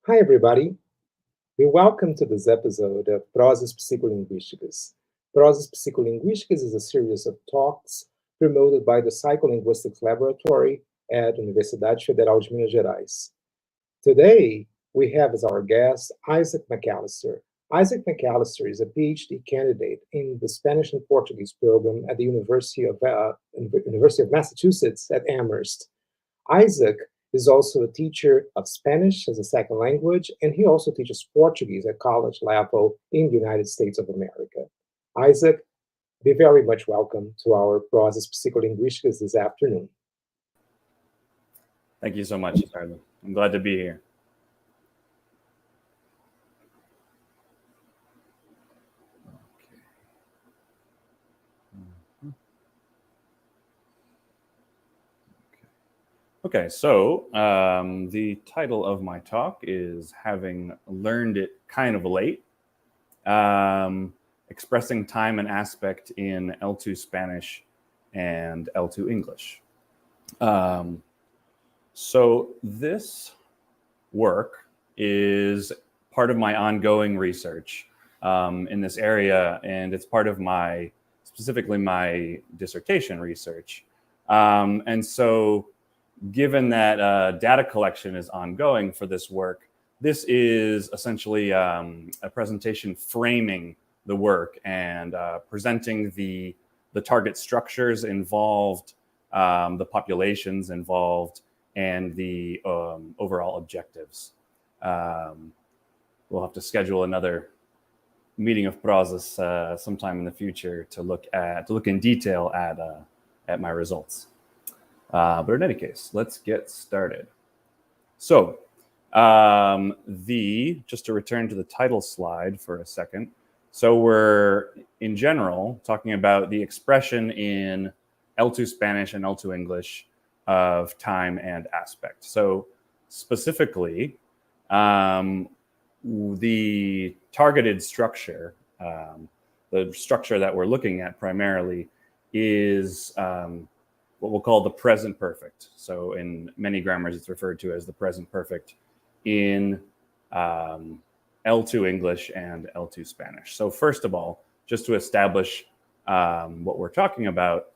Hi, everybody. We welcome to this episode of Prosas Psicolinguísticas. Prosas Psicolinguísticas is a series of talks promoted by the Psycholinguistics Laboratory at Universidade Federal de Minas Gerais. Today, we have as our guest Isaac McAlister. Isaac McAlister is a PhD candidate in the Spanish and Portuguese program at the University of Massachusetts at Amherst. Isaac is also a teacher of Spanish as a second language, and he also teaches Portuguese at college level in the United States of America. Isaac, be very much welcome to our Prosas Psicolinguísticas this afternoon. Thank you so much, Charlie. I'm glad to be here. Okay, so the title of my talk is Having Learned It Kind of Late, Expressing Time and Aspect in L2 Spanish and L2 English. So this work is part of my ongoing research in this area, and it's part of specifically my dissertation research. And so given that data collection is ongoing for this work, this is essentially a presentation framing the work and presenting the target structures involved, the populations involved, and the overall objectives. We'll have to schedule another meeting of Prosas sometime in the future to look in detail at my results. But in any case, let's get started. So just to return to the title slide for a second. So we're, in general, talking about the expression in L2 Spanish and L2 English of time and aspect. So specifically, the targeted structure, the structure that we're looking at primarily is what we'll call the present perfect. So in many grammars, it's referred to as the present perfect in L2 English and L2 Spanish. So first of all, just to establish what we're talking about,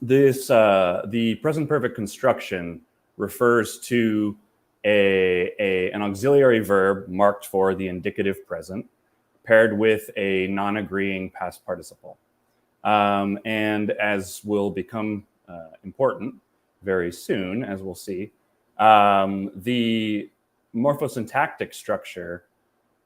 the present perfect construction refers to an auxiliary verb marked for the indicative present paired with a non-agreeing past participle. And as will become important very soon, as we'll see, the morphosyntactic structure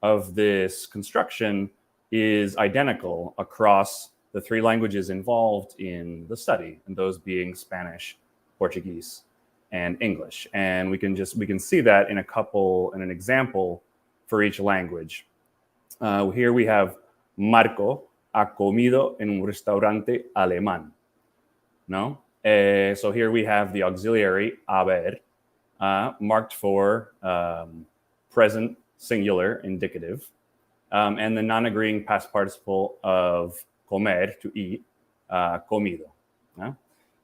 of this construction is identical across the three languages involved in the study, and those being Spanish, Portuguese, and English. And we can see that in an example for each language. Here we have Marco ha comido en un restaurante alemán. No? So here we have the auxiliary haber marked for present singular indicative, and the non-agreeing past participle of comer, to eat, comido.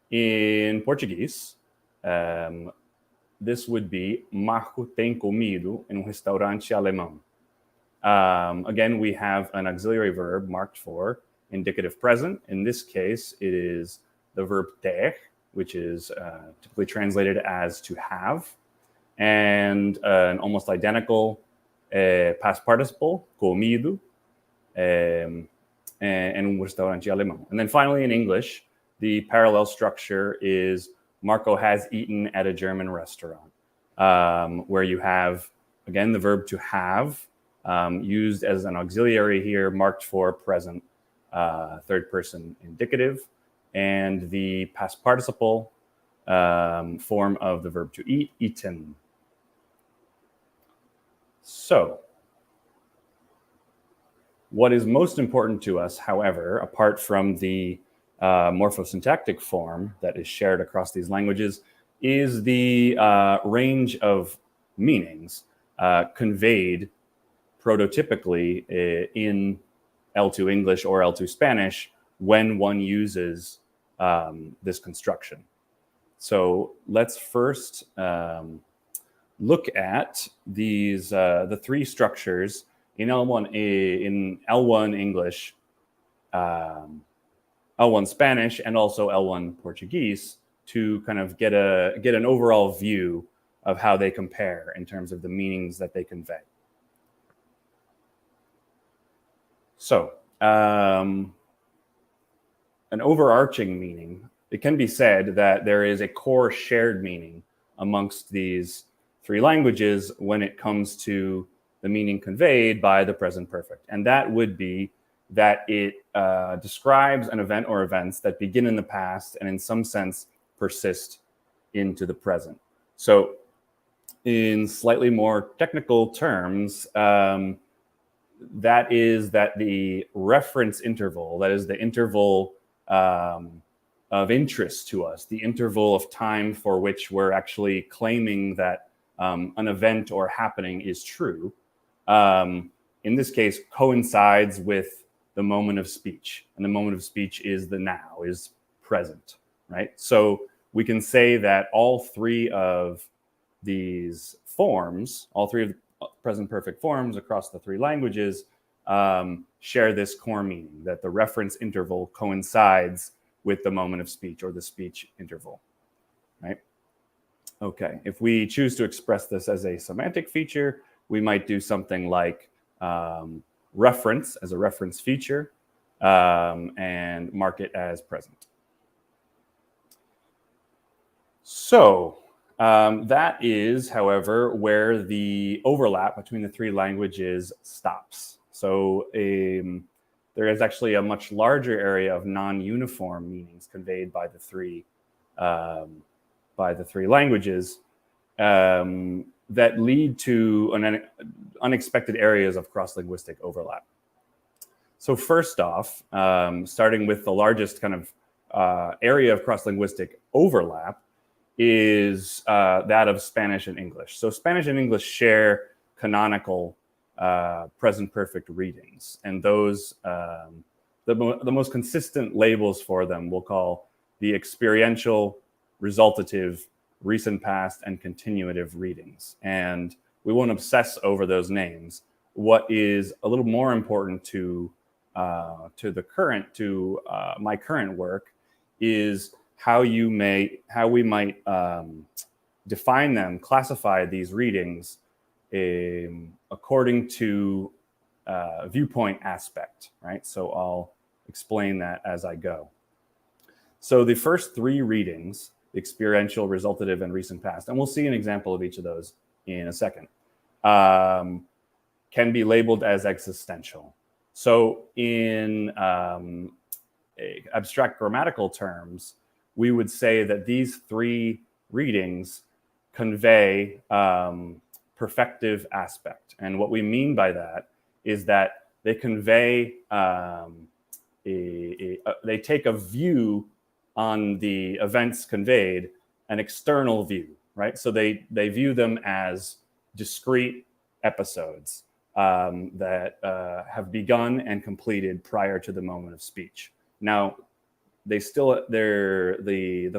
In Portuguese, this would be Marco tem comido em restaurante alemão. Again, we have an auxiliary verb marked for indicative present. In this case, it is the verb ter, which is typically translated as to have, and an almost identical past participle, comido, en un restaurante alemão. And then finally, in English, the parallel structure is Marco has eaten at a German restaurant, where you have, again, the verb to have, used as an auxiliary here, marked for present third person indicative, and the past participle form of the verb to eat, eaten. So what is most important to us, however, apart from the morphosyntactic form that is shared across these languages, is the range of meanings conveyed prototypically in L2 English or L2 Spanish when one uses this construction. So let's first look at these the three structures in L1 English, L1 Spanish, and also L1 Portuguese to kind of get an overall view of how they compare in terms of the meanings that they convey. So, an overarching meaning, it can be said that there is a core shared meaning amongst these three languages when it comes to the meaning conveyed by the present perfect. And that would be that it describes an event or events that begin in the past and in some sense persist into the present. So in slightly more technical terms, that is that the reference interval, that is the interval of interest to us, the interval of time for which we're actually claiming that an event or happening is true, in this case coincides with the moment of speech. And the moment of speech is the now, is present, right? So we can say that all three of these forms, all three of the present perfect forms across the three languages share this core meaning, that the reference interval coincides with the moment of speech or the speech interval, right? Okay, if we choose to express this as a semantic feature, we might do something like reference as a reference feature and mark it as present. So that is, however, where the overlap between the three languages stops. So there is actually a much larger area of non-uniform meanings conveyed by the three languages that lead to unexpected areas of cross-linguistic overlap. So first off, starting with the largest kind of area of cross-linguistic overlap is that of Spanish and English. So Spanish and English share canonical present perfect readings, and those the most consistent labels for them we'll call the experiential, resultative, recent past, and continuative readings. And we won't obsess over those names. What is a little more important to my current work is how we might define them, classify these readings according to viewpoint aspect, right? So I'll explain that as I go. So the first three readings, experiential, resultative, and recent past, and we'll see an example of each of those in a second, can be labeled as existential. So in abstract grammatical terms, we would say that these three readings convey perfective aspect. And what we mean by that is that they convey, they take a view on the events conveyed, an external view, right? So they view them as discrete episodes that have begun and completed prior to the moment of speech. Now, the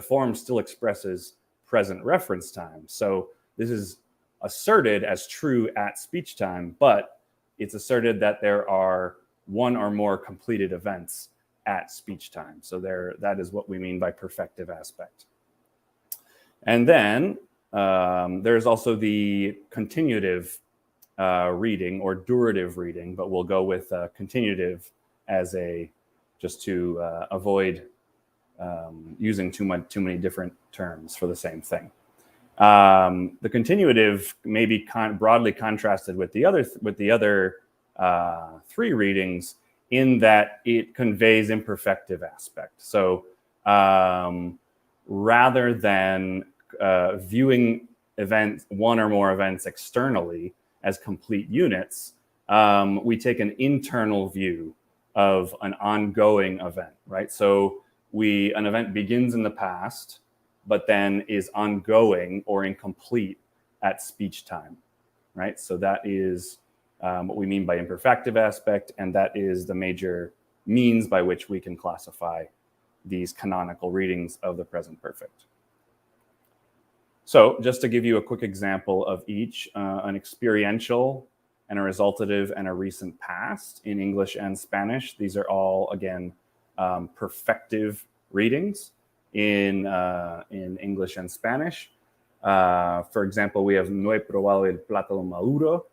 form still expresses present reference time. So this is asserted as true at speech time, but it's asserted that there are one or more completed events at speech time. So that is what we mean by perfective aspect. And then there's also the continuative reading or durative reading, but we'll go with continuative as just to avoid using too many different terms for the same thing. The continuative may be broadly contrasted with the other three readings in that it conveys imperfective aspect. So rather than viewing one or more events externally as complete units, we take an internal view of an ongoing event, right? So an event begins in the past, but then is ongoing or incomplete at speech time, right? So that is what we mean by imperfective aspect, and that is the major means by which we can classify these canonical readings of the present perfect. So just to give you a quick example of each, an experiential and a resultative and a recent past in English and Spanish. These are all, again, perfective readings in English and Spanish. For example, we have no he probado el plátano maduro.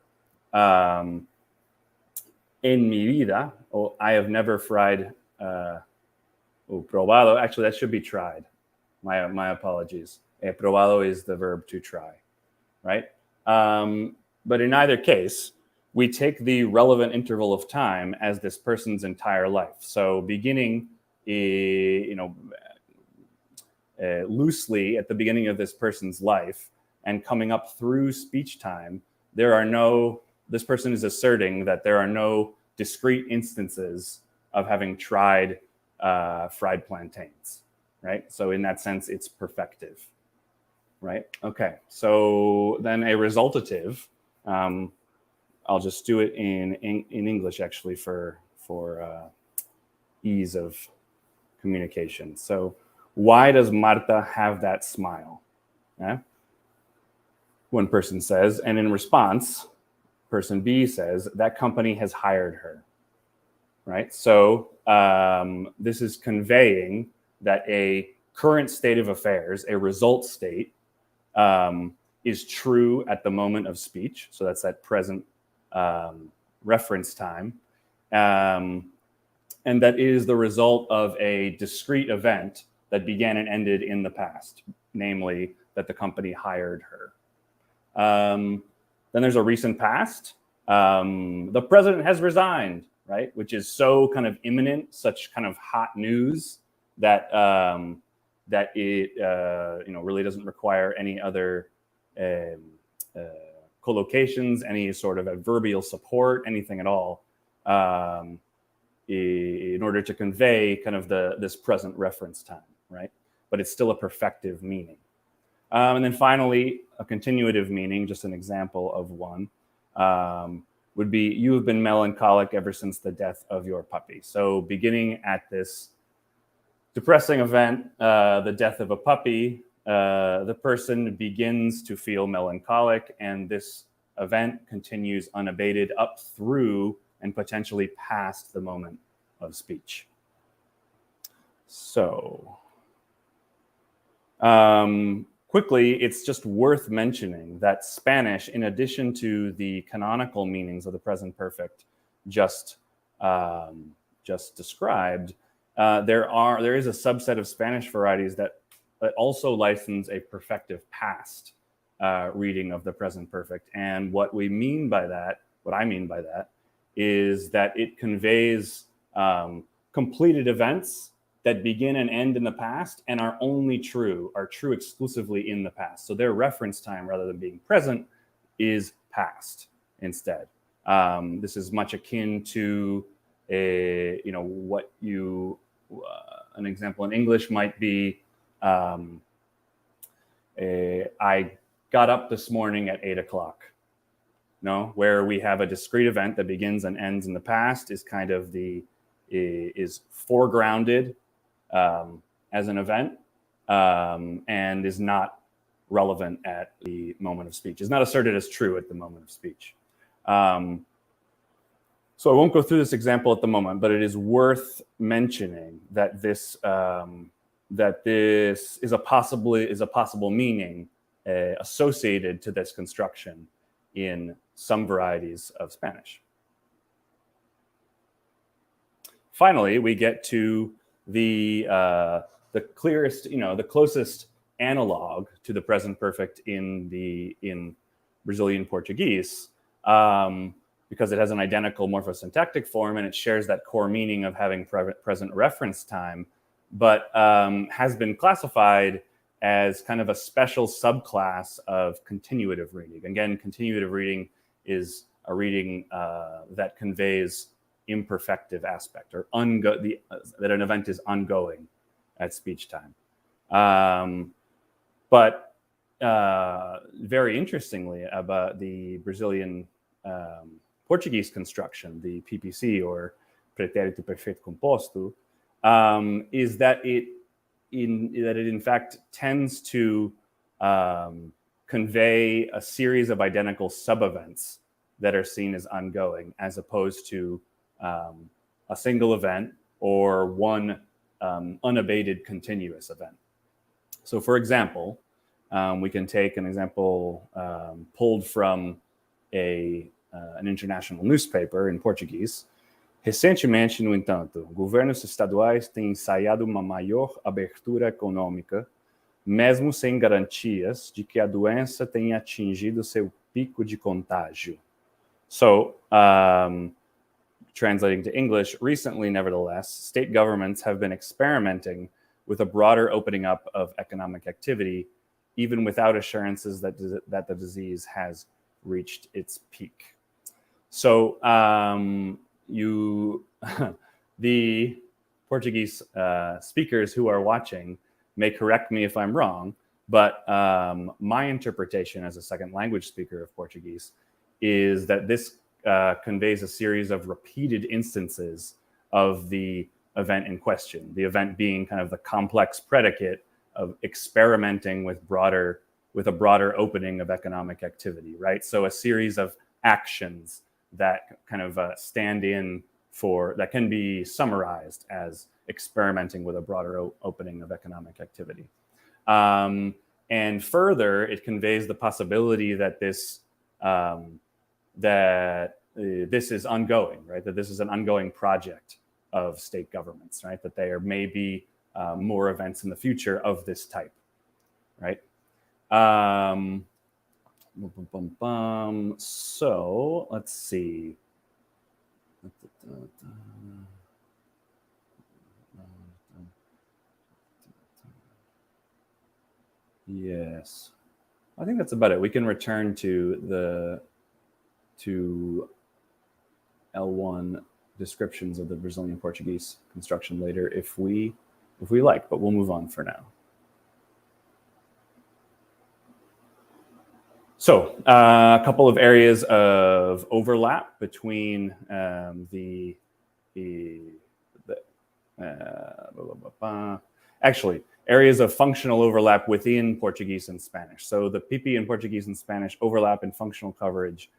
En mi vida, or I have never fried, probado, actually that should be tried. My apologies. Probado is the verb to try, right? But in either case, we take the relevant interval of time as this person's entire life. So beginning, loosely at the beginning of this person's life and coming up through speech time, this person is asserting that there are no discrete instances of having tried fried plantains, right? So in that sense, it's perfective, right? Okay, so then a resultative, I'll just do it in English actually for ease of communication. So why does Marta have that smile? Yeah? One person says, and in response, person B says, that company has hired her, right? So this is conveying that a current state of affairs, a result state, is true at the moment of speech. So that's that present reference time. And that is the result of a discrete event that began and ended in the past, namely that the company hired her. Then there's a recent past. The president has resigned, right? Which is so kind of imminent, such kind of hot news that that it really doesn't require any other collocations, any sort of adverbial support, anything at all, in order to convey kind of this present reference time, right? But it's still a perfective meaning. And then finally, a continuative meaning, just an example of one, would be, you have been melancholic ever since the death of your puppy. So beginning at this depressing event, the death of a puppy, the person begins to feel melancholic, and this event continues unabated up through and potentially past the moment of speech. So quickly, it's just worth mentioning that Spanish, in addition to the canonical meanings of the present perfect just described, there is a subset of Spanish varieties that also license a perfective past reading of the present perfect. And what I mean by that, is that it conveys completed events that begin and end in the past and are true exclusively in the past. So their reference time, rather than being present, is past instead. This is much akin to an example in English might be, I got up this morning at 8 o'clock. No, where we have a discrete event that begins and ends in the past is kind of is foregrounded as an event and is not relevant at the moment of speech. Is not asserted as true at the moment of speech. So I won't go through this example at the moment, but it is worth mentioning that this is a possible meaning associated to this construction in some varieties of Spanish. Finally, we get to the clearest, the closest analog to the present perfect in Brazilian Portuguese, because it has an identical morphosyntactic form and it shares that core meaning of having present reference time, but has been classified as kind of a special subclass of continuative reading. Again, continuative reading is a reading that conveys imperfective aspect, or that an event is ongoing at speech time. But very interestingly about the Brazilian Portuguese construction, the PPC, or Pretérito, Perfeito, Composto, is that it in fact tends to convey a series of identical sub-events that are seen as ongoing, as opposed to a single event or one unabated continuous event. So for example, we can take an example pulled from an international newspaper in Portuguese. Recentemente, no entanto, governos estaduais têm ensaiado uma maior abertura econômica, mesmo sem garantias de que a doença tenha atingido seu pico de contágio. So, translating to English, recently, nevertheless, state governments have been experimenting with a broader opening up of economic activity, even without assurances that the disease has reached its peak. So, the Portuguese speakers who are watching may correct me if I'm wrong, but my interpretation as a second language speaker of Portuguese is that this conveys a series of repeated instances of the event in question, the event being kind of the complex predicate of experimenting with a broader opening of economic activity, right? So a series of actions that kind of stand in for, that can be summarized as experimenting with a broader opening of economic activity. And further, it conveys the possibility that this is ongoing, right? That this is an ongoing project of state governments, right? That there may be more events in the future of this type, right? So let's see. Yes, I think that's about it. We can return to L1 descriptions of the Brazilian Portuguese construction later if we like, but we'll move on for now. So a couple of areas of overlap between actually areas of functional overlap within Portuguese and Spanish. So the PP in Portuguese and Spanish overlap in functional coverage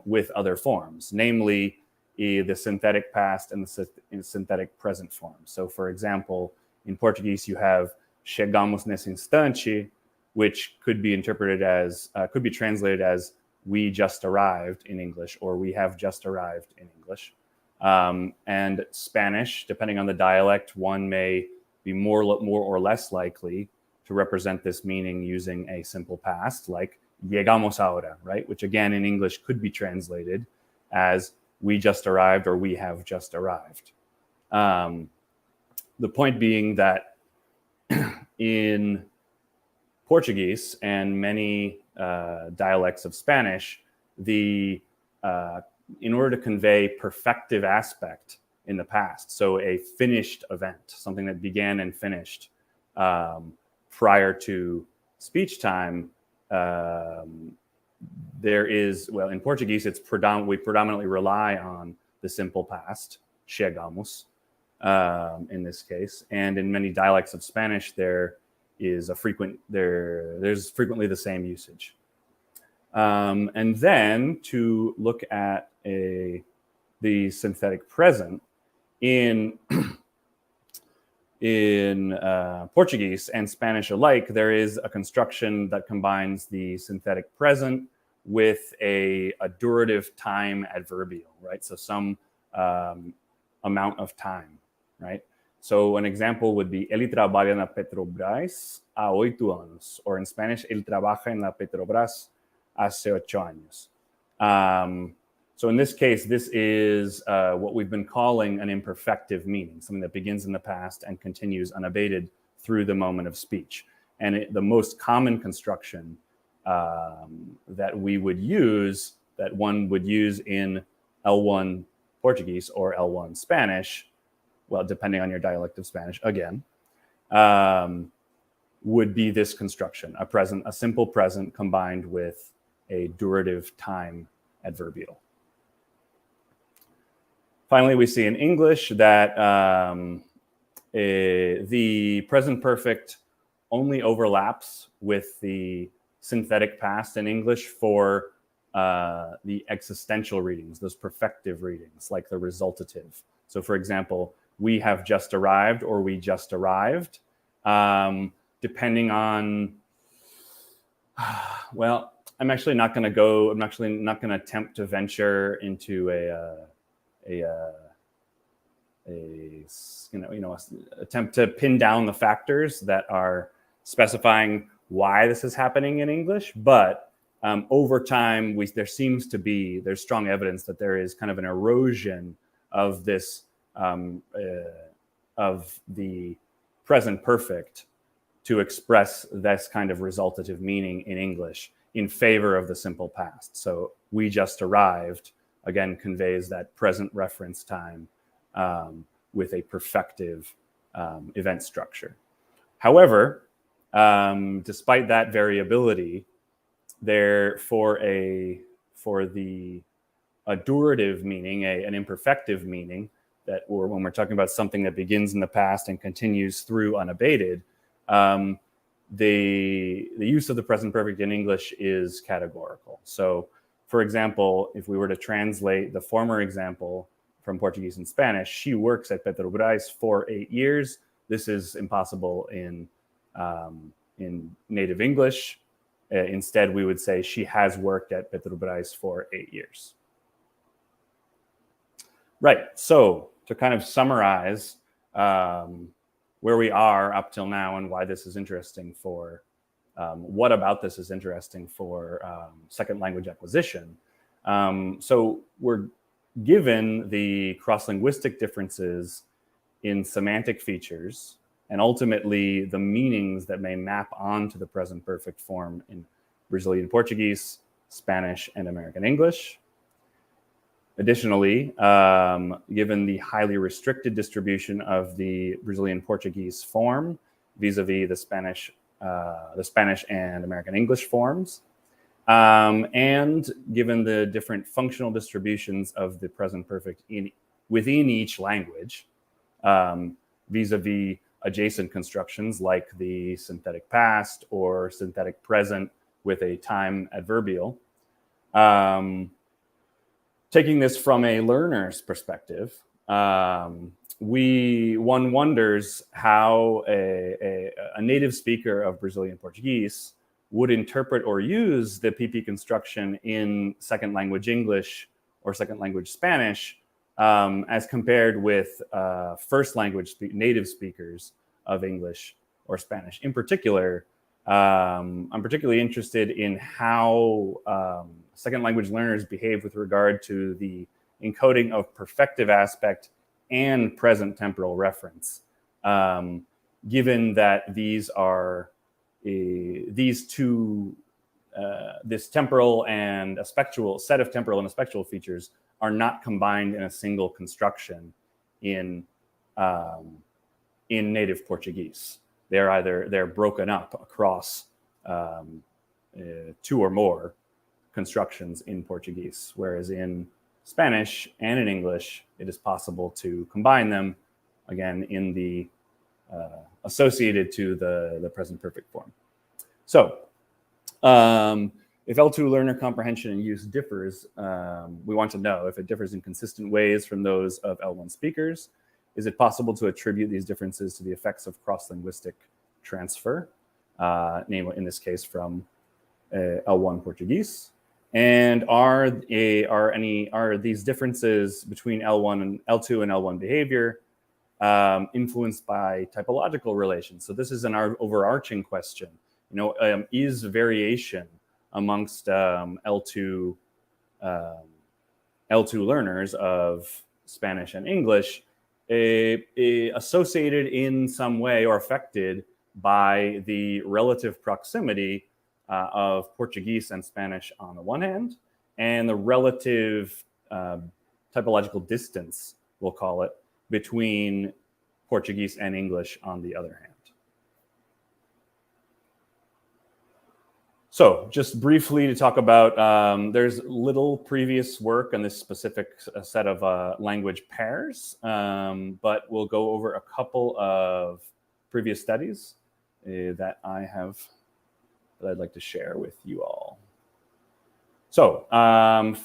with other forms, namely the synthetic past and the synthetic present form. So for example, in Portuguese, you have chegamos nesse instante, which could be interpreted as, could be translated as we just arrived in English, or we have just arrived in English. And Spanish, depending on the dialect, one may be more or less likely to represent this meaning using a simple past, like llegamos ahora, right? Which again in English could be translated as we just arrived or we have just arrived. The point being that in Portuguese and many dialects of Spanish, in order to convey perfective aspect in the past, so a finished event, something that began and finished prior to speech time, there is, well, in Portuguese, we predominantly rely on the simple past, chegamos, in this case, and in many dialects of Spanish, there's frequently the same usage. And then to look at the synthetic present in Portuguese and Spanish alike, there is a construction that combines the synthetic present with a durative time adverbial, right? So some amount of time, right? So an example would be, ele trabalha na Petrobras há 8 anos, or in Spanish, ele trabaja en la Petrobras hace 8 años. So in this case, this is what we've been calling an imperfective meaning, something that begins in the past and continues unabated through the moment of speech. And the most common construction that one would use in L1 Portuguese or L1 Spanish, well, depending on your dialect of Spanish, again, would be this construction, a simple present combined with a durative time adverbial. Finally, we see in English that the present perfect only overlaps with the synthetic past in English for the existential readings, those perfective readings, like the resultative. So for example, we have just arrived or we just arrived, depending on, well, I'm actually not going to attempt to venture into attempt to pin down the factors that are specifying why this is happening in English, but over time, there's strong evidence that there is kind of an erosion of this, of the present perfect to express this kind of resultative meaning in English in favor of the simple past. So we just arrived, again, conveys that present reference time with a perfective event structure. However, despite that variability, for the durative meaning, an imperfective meaning, or when we're talking about something that begins in the past and continues through unabated, the use of the present perfect in English is categorical. So, for example, if we were to translate the former example from Portuguese and Spanish, she works at Petrobras for 8 years. This is impossible in native English. Instead, we would say she has worked at Petrobras for 8 years. Right, so to kind of summarize where we are up till now and why this is interesting for, what about this is interesting for second language acquisition. So we're given the cross-linguistic differences in semantic features and ultimately the meanings that may map onto the present perfect form in Brazilian Portuguese, Spanish, and American English. Additionally, given the highly restricted distribution of the Brazilian Portuguese form vis-a-vis the Spanish and American English forms, and given the different functional distributions of the present perfect within each language, vis-a-vis adjacent constructions like the synthetic past or synthetic present with a time adverbial. Taking this from a learner's perspective, one wonders how a native speaker of Brazilian Portuguese would interpret or use the PP construction in second language English or second language Spanish as compared with first language native speakers of English or Spanish. In particular, I'm particularly interested in how second language learners behave with regard to the encoding of perfective aspect and present temporal reference, given that these are this temporal and aspectual set of temporal and aspectual features are not combined in a single construction in native Portuguese. They're broken up across 2 or more constructions in Portuguese, whereas in Spanish and in English, it is possible to combine them, again, in the associated to the present perfect form. So, if L2 learner comprehension and use differs, we want to know if it differs in consistent ways from those of L1 speakers. Is it possible to attribute these differences to the effects of cross-linguistic transfer, namely in this case from L1 Portuguese? And are these differences between L1 and L2 and L1 behavior influenced by typological relations? So this is an overarching question. Is variation amongst L2 learners of Spanish and English associated in some way or affected by the relative proximity of Portuguese and Spanish on the one hand, and the relative typological distance, we'll call it, between Portuguese and English on the other hand. So just briefly to talk about, there's little previous work on this specific set of language pairs, but we'll go over a couple of previous studies. that I'd like to share with you all. So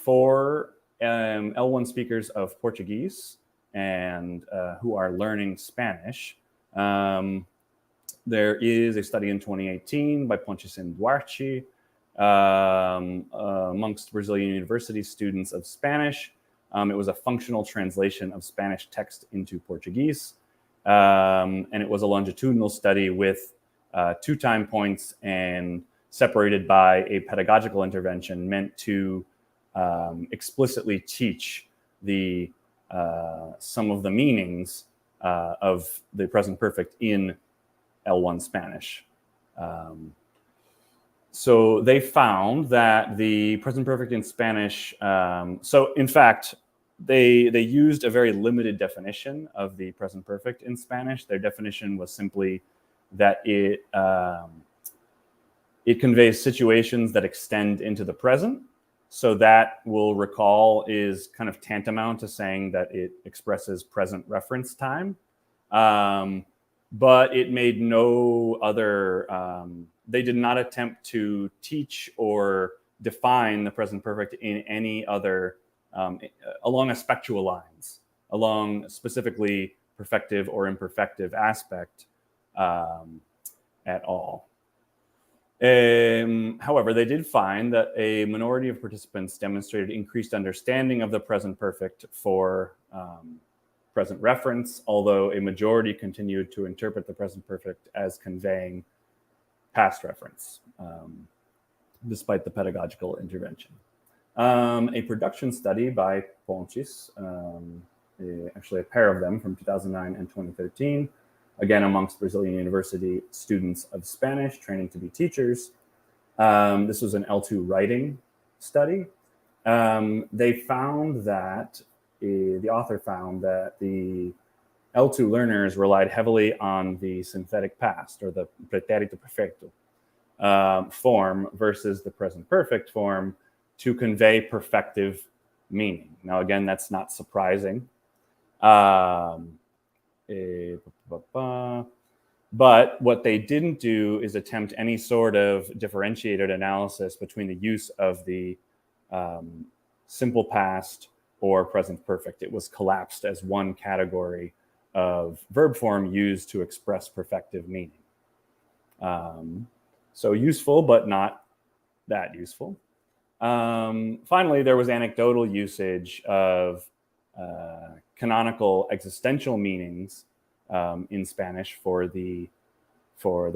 for L1 speakers of Portuguese and who are learning Spanish, there is a study in 2018 by Pontes and Duarte amongst Brazilian university students of Spanish. It was a functional translation of Spanish text into Portuguese. And it was a longitudinal study with 2 time points and separated by a pedagogical intervention meant to explicitly teach the some of the meanings of the present perfect in L1 Spanish. So they found that the present perfect in Spanish, so in fact, they used a very limited definition of the present perfect in Spanish. Their definition was simply that it conveys situations that extend into the present. So that, we'll recall, is kind of tantamount to saying that it expresses present reference time. But it made no other, they did not attempt to teach or define the present perfect in any other, along aspectual lines, along specifically perfective or imperfective aspect at all. However, they did find that a minority of participants demonstrated increased understanding of the present perfect for present reference, although a majority continued to interpret the present perfect as conveying past reference, despite the pedagogical intervention. A production study by Pontes, actually a pair of them from 2009 and 2013, again amongst Brazilian university students of Spanish training to be teachers. This was an L2 writing study. They found that the author found that the L2 learners relied heavily on the synthetic past, or the PRETÉRITO PERFEITO form versus the present perfect form to convey perfective meaning. Now, again, that's not surprising. But what they didn't do is attempt any sort of differentiated analysis between the use of the simple past or present perfect. It was collapsed as one category of verb form used to express perfective meaning. So useful, but not that useful. Finally, there was anecdotal usage of canonical existential meanings in Spanish for the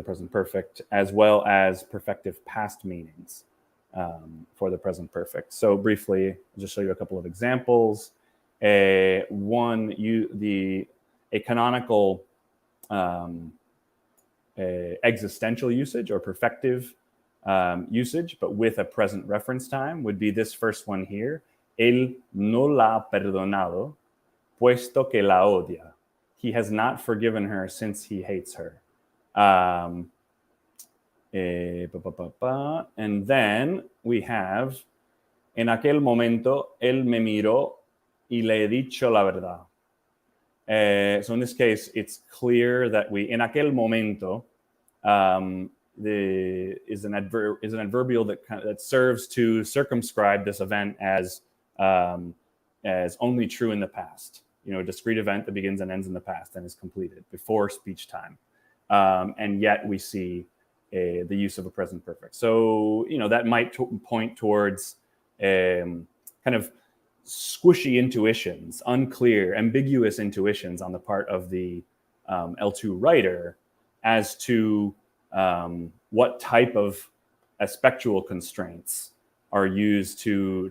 present perfect, as well as perfective past meanings for the present perfect. So briefly, I'll just show you a couple of examples. A canonical existential usage or perfective usage, but with a present reference time, would be this first one here. Él no la ha perdonado, puesto que la odia. He has not forgiven her since he hates her. And then we have, en aquel momento, él me miró y le he dicho la verdad. So in this case, it's clear that en aquel momento is an adverbial that serves to circumscribe this event as only true in the past. You know, a discrete event that begins and ends in the past and is completed before speech time. And yet we see the use of a present perfect. So, you know, that might point towards kind of squishy intuitions, unclear, ambiguous intuitions on the part of the L2 writer as to what type of aspectual constraints are used to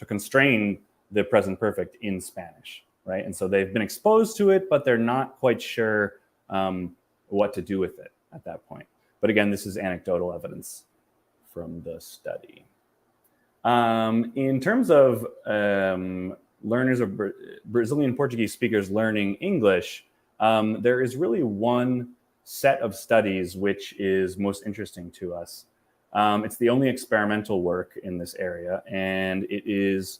constrain the present perfect in Spanish, right? And so they've been exposed to it, but they're not quite sure what to do with it at that point. But again, this is anecdotal evidence from the study. In terms of learners of Brazilian Portuguese speakers learning English, there is really one set of studies which is most interesting to us. It's the only experimental work in this area, and it is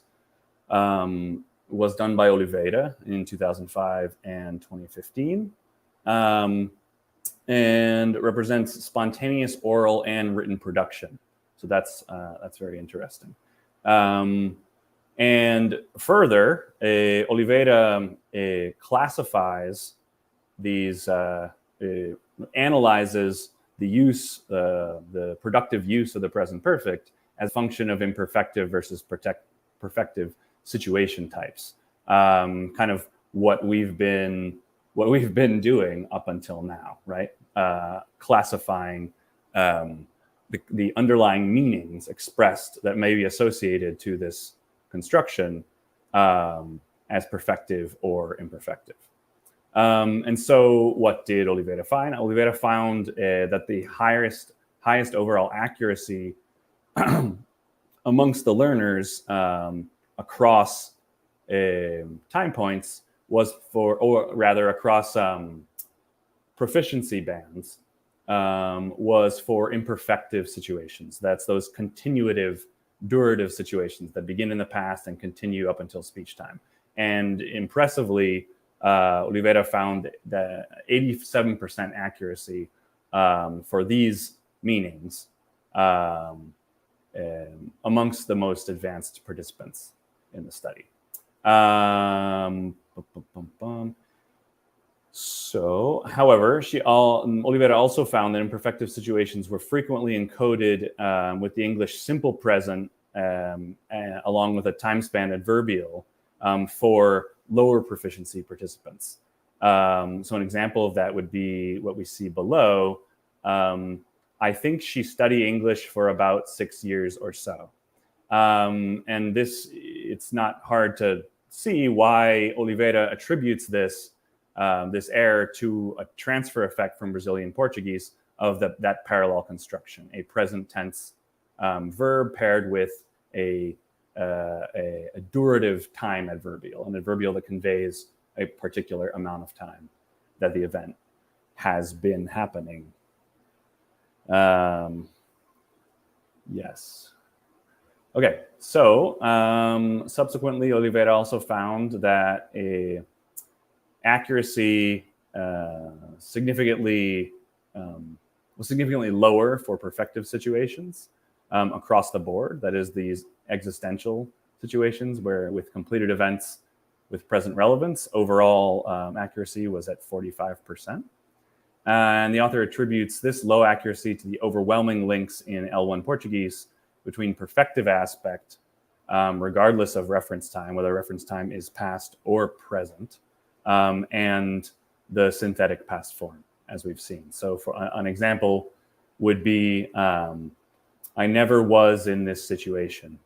was done by Oliveira in 2005 and 2015. and represents spontaneous oral and written production. So that's very interesting. And further, Oliveira classifies these, analyzes the use, the productive use of the present perfect as a function of imperfective versus perfective situation types. Kind of what we've been doing up until now, right? Classifying the underlying meanings expressed that may be associated to this construction as perfective or imperfective. And so what did Oliveira find? Oliveira found that the highest overall accuracy amongst the learners across time points was across proficiency bands was for imperfective situations. That's those continuative, durative situations that begin in the past and continue up until speech time. And impressively, Oliveira found that 87% accuracy for these meanings amongst the most advanced participants in the study. So, however, Oliveira also found that imperfective situations were frequently encoded with the English simple present along with a time span adverbial for lower proficiency participants. So an example of that would be what we see below. I think she studied English for about 6 years or so. And it's not hard to see why Oliveira attributes this error to a transfer effect from Brazilian Portuguese of that parallel construction, a present tense verb paired with a durative time adverbial, an adverbial that conveys a particular amount of time that the event has been happening. Yes. Okay, so subsequently, Oliveira also found that accuracy was significantly lower for perfective situations across the board. That is, these existential situations where with completed events with present relevance, overall accuracy was at 45%. And the author attributes this low accuracy to the overwhelming links in L1 Portuguese between perfective aspect, regardless of reference time, whether reference time is past or present, and the synthetic past form, as we've seen. So for an example would be, I never was in this situation,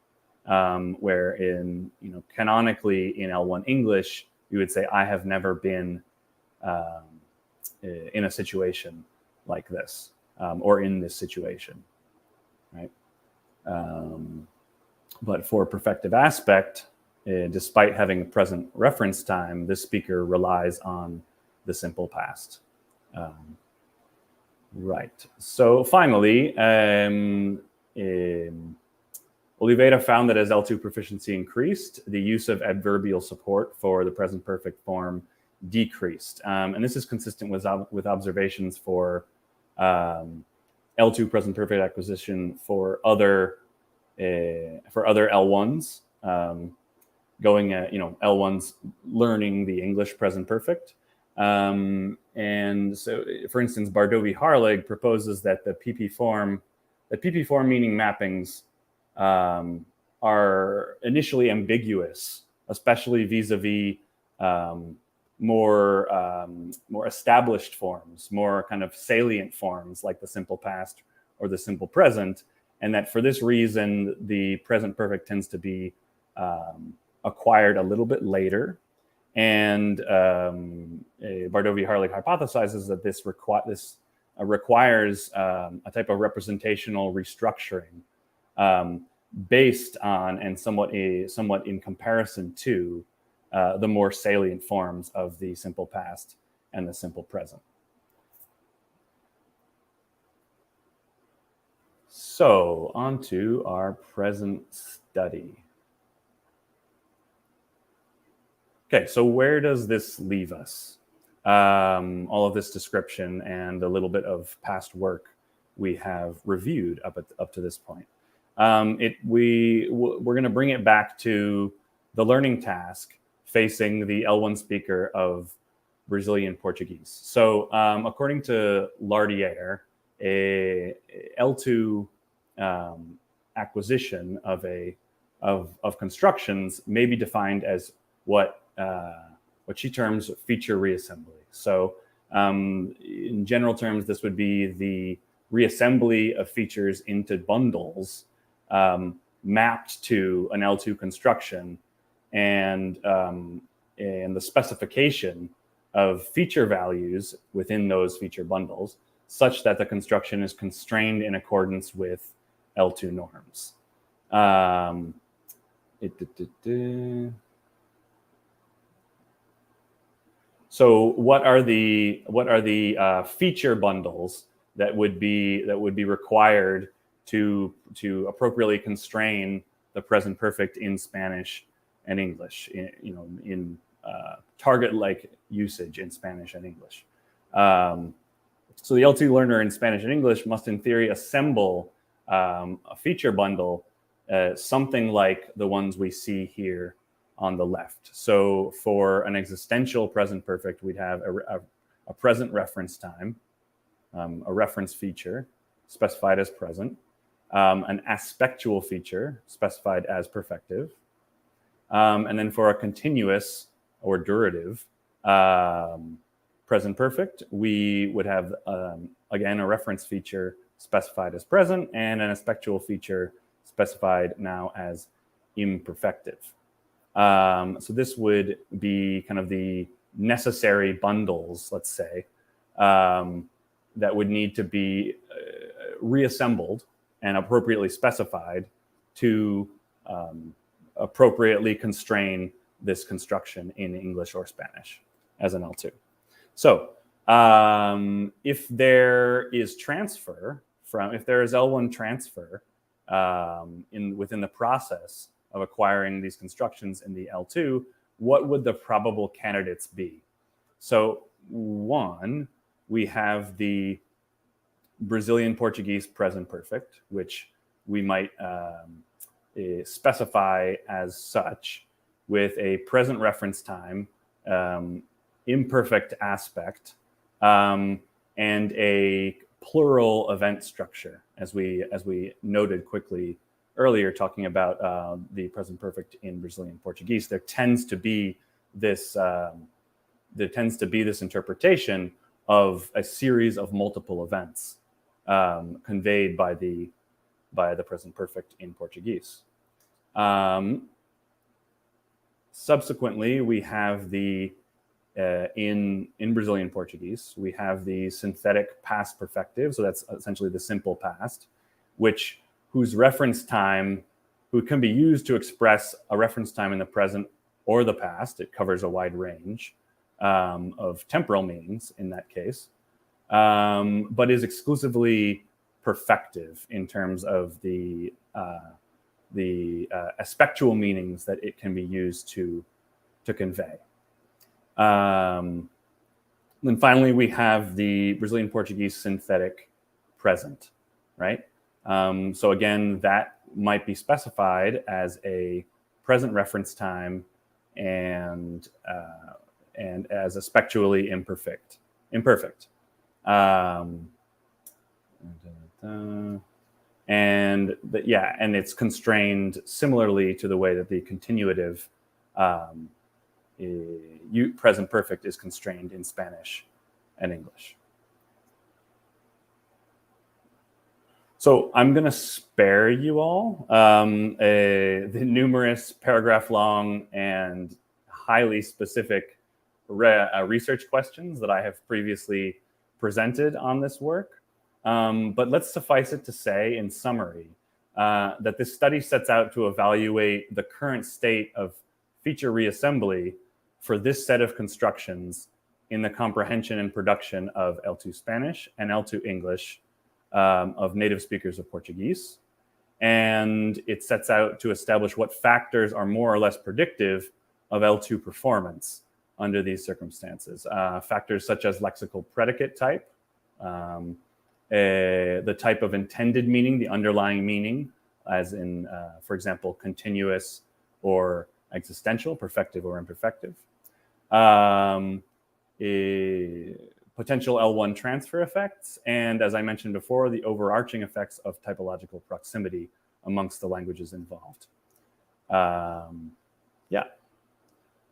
where canonically in L1 English, you would say, I have never been in a situation like this, or in this situation, right? But for perfective aspect, despite having a present reference time, this speaker relies on the simple past. Right. So finally, Oliveira found that as L2 proficiency increased, the use of adverbial support for the present perfect form decreased. And this is consistent with observations for L2 present perfect acquisition for other L1s, going at, L1s learning the English present perfect. And so, for instance, Bardovi-Harlig proposes that the PP form meaning mappings are initially ambiguous, especially vis-a-vis more established forms, more kind of salient forms like the simple past or the simple present, and that for this reason, the present perfect tends to be acquired a little bit later. And Bardovi-Harlig hypothesizes that this requires a type of representational restructuring based on and somewhat in comparison to the more salient forms of the simple past and the simple present. So on to our present study. Okay, so where does this leave us? all of this description and a little bit of past work we have reviewed up to this point. We're going to bring it back to the learning task facing the L1 speaker of Brazilian Portuguese. So according to Lardier, a L2 acquisition of constructions may be defined as what she terms feature reassembly. So in general terms, this would be the reassembly of features into bundles mapped to an L2 construction, and the specification of feature values within those feature bundles such that the construction is constrained in accordance with L2 norms. So what are the feature bundles that would be required to appropriately constrain the present perfect in Spanish and English, in target-like usage in Spanish and English? So the L2 learner in Spanish and English must, in theory, assemble a feature bundle, something like the ones we see here on the left. So for an existential present perfect, we'd have a present reference time, a reference feature specified as present, an aspectual feature specified as perfective, and then for a continuous or durative present perfect, we would have, again, a reference feature specified as present and an aspectual feature specified now as imperfective. So this would be kind of the necessary bundles, let's say, that would need to be reassembled and appropriately specified to appropriately constrain this construction in English or Spanish as an L2. So if there is L1 transfer within the process of acquiring these constructions in the L2, what would the probable candidates be? So one, we have the Brazilian Portuguese present perfect, which we might specify as such with a present reference time, imperfect aspect, and a plural event structure, as we noted quickly earlier, talking about the present perfect in Brazilian Portuguese. There tends to be this interpretation of a series of multiple events conveyed by the present perfect in Portuguese. Subsequently, we have in Brazilian Portuguese, we have the synthetic past perfective. So that's essentially the simple past, whose reference time, who can be used to express a reference time in the present or the past. It covers a wide range of temporal meanings in that case, but is exclusively perfective in terms of the aspectual meanings that it can be used to convey. Then finally, we have the Brazilian Portuguese synthetic present, right? So again, that might be specified as a present reference time and as aspectually imperfect. And it's constrained similarly to the way that the continuative present perfect is constrained in Spanish and English. So I'm going to spare you all the numerous paragraph-long and highly specific research questions that I have previously presented on this work. But let's suffice it to say, in summary, that this study sets out to evaluate the current state of feature reassembly for this set of constructions in the comprehension and production of L2 Spanish and L2 English of native speakers of Portuguese. And it sets out to establish what factors are more or less predictive of L2 performance under these circumstances. Factors such as lexical predicate type, the type of intended meaning, the underlying meaning, as in, for example, continuous or existential, perfective or imperfective. Potential L1 transfer effects, and as I mentioned before, the overarching effects of typological proximity amongst the languages involved. Yeah.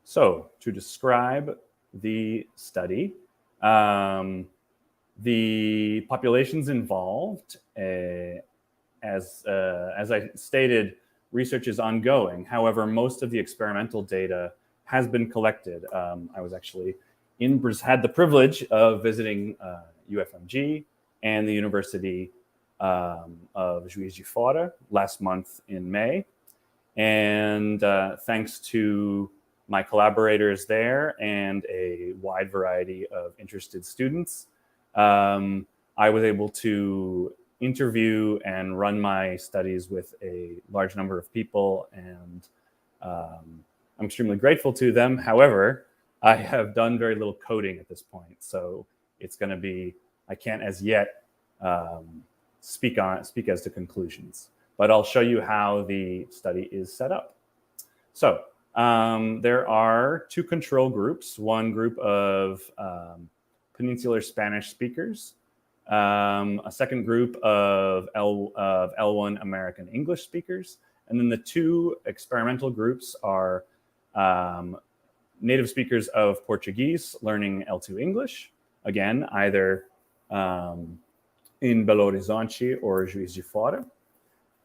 So to describe the study, the populations involved, as I stated, research is ongoing. However, most of the experimental data has been collected. I was actually had the privilege of visiting UFMG and the University of Juiz de Fora last month in May. And thanks to my collaborators there and a wide variety of interested students, I was able to interview and run my studies with a large number of people, and I'm extremely grateful to them. However, I have done very little coding at this point, so it's going to be, I can't as yet speak as to conclusions, but I'll show you how the study is set up. So there are two control groups, one group of Peninsular Spanish speakers, a second group of L1 American English speakers, and then the two experimental groups are native speakers of Portuguese learning L2 English, again, either in Belo Horizonte or Juiz de Fora,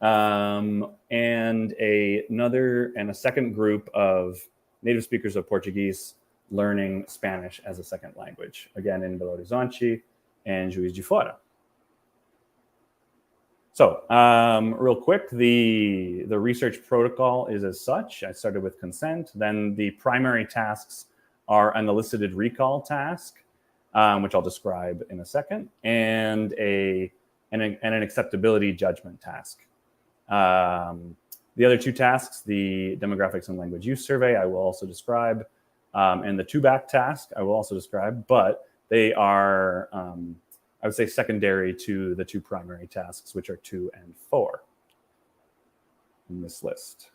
and a second group of native speakers of Portuguese learning Spanish as a second language, again in Belo Horizonte and Juiz de Fora. So real quick, the research protocol is as such. I started with consent. Then the primary tasks are an elicited recall task, which I'll describe in a second, and an acceptability judgment task. The other two tasks, the demographics and language use survey, I will also describe, and the two-back task I will also describe, but they are, I would say, secondary to the two primary tasks, which are 2 and 4 in this list.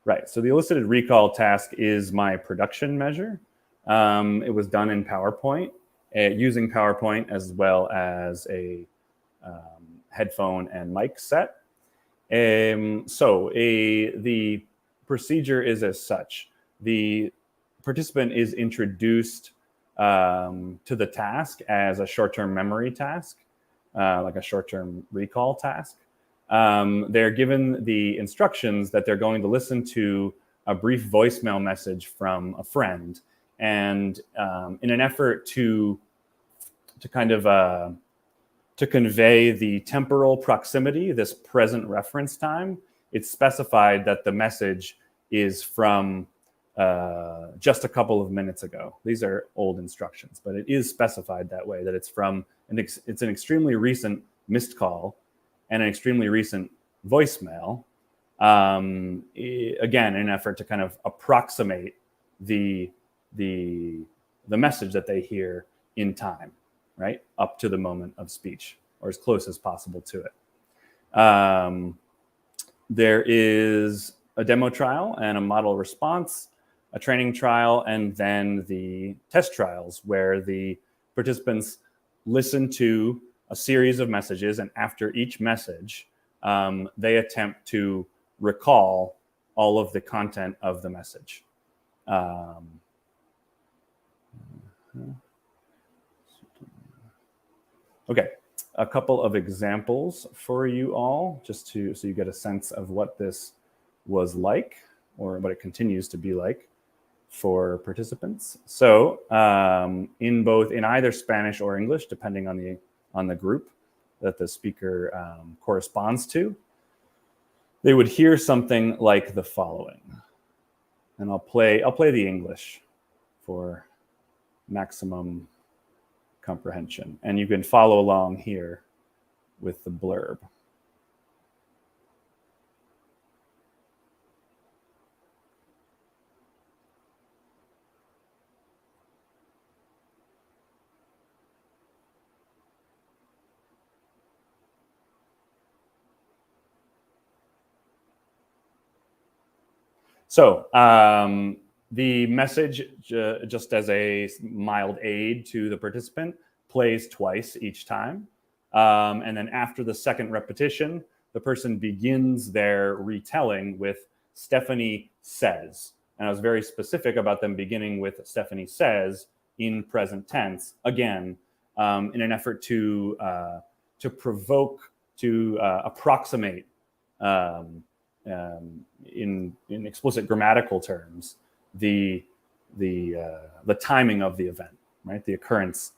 Right, so the elicited recall task is my production measure. It was done in PowerPoint, using PowerPoint as well as a headphone and mic set. So the procedure is as such. The participant is introduced to the task as a short-term memory task, like a short-term recall task. They're given the instructions that they're going to listen to a brief voicemail message from a friend. And in an effort to kind of to convey the temporal proximity, this present reference time, it's specified that the message is from just a couple of minutes ago. These are old instructions, but it is specified that way, that it's from, it's an extremely recent missed call and an extremely recent voicemail. Again, in an effort to kind of approximate the message that they hear in time, right? Up to the moment of speech, or as close as possible to it. There is a demo trial and a model response, a training trial, and then the test trials where the participants listen to a series of messages, and after each message, they attempt to recall all of the content of the message. Okay, a couple of examples for you all, just so you get a sense of what this was like, or what it continues to be like for participants. So in either Spanish or English, depending on the group that the speaker corresponds to, they would hear something like the following. And I'll play the English for maximum comprehension. And you can follow along here with the blurb. So the message, just as a mild aid to the participant, plays twice each time. And then after the second repetition, the person begins their retelling with Stephanie says. And I was very specific about them beginning with Stephanie says in present tense, again, in an effort to provoke, to approximate in explicit grammatical terms the timing of the event, right? The occurrence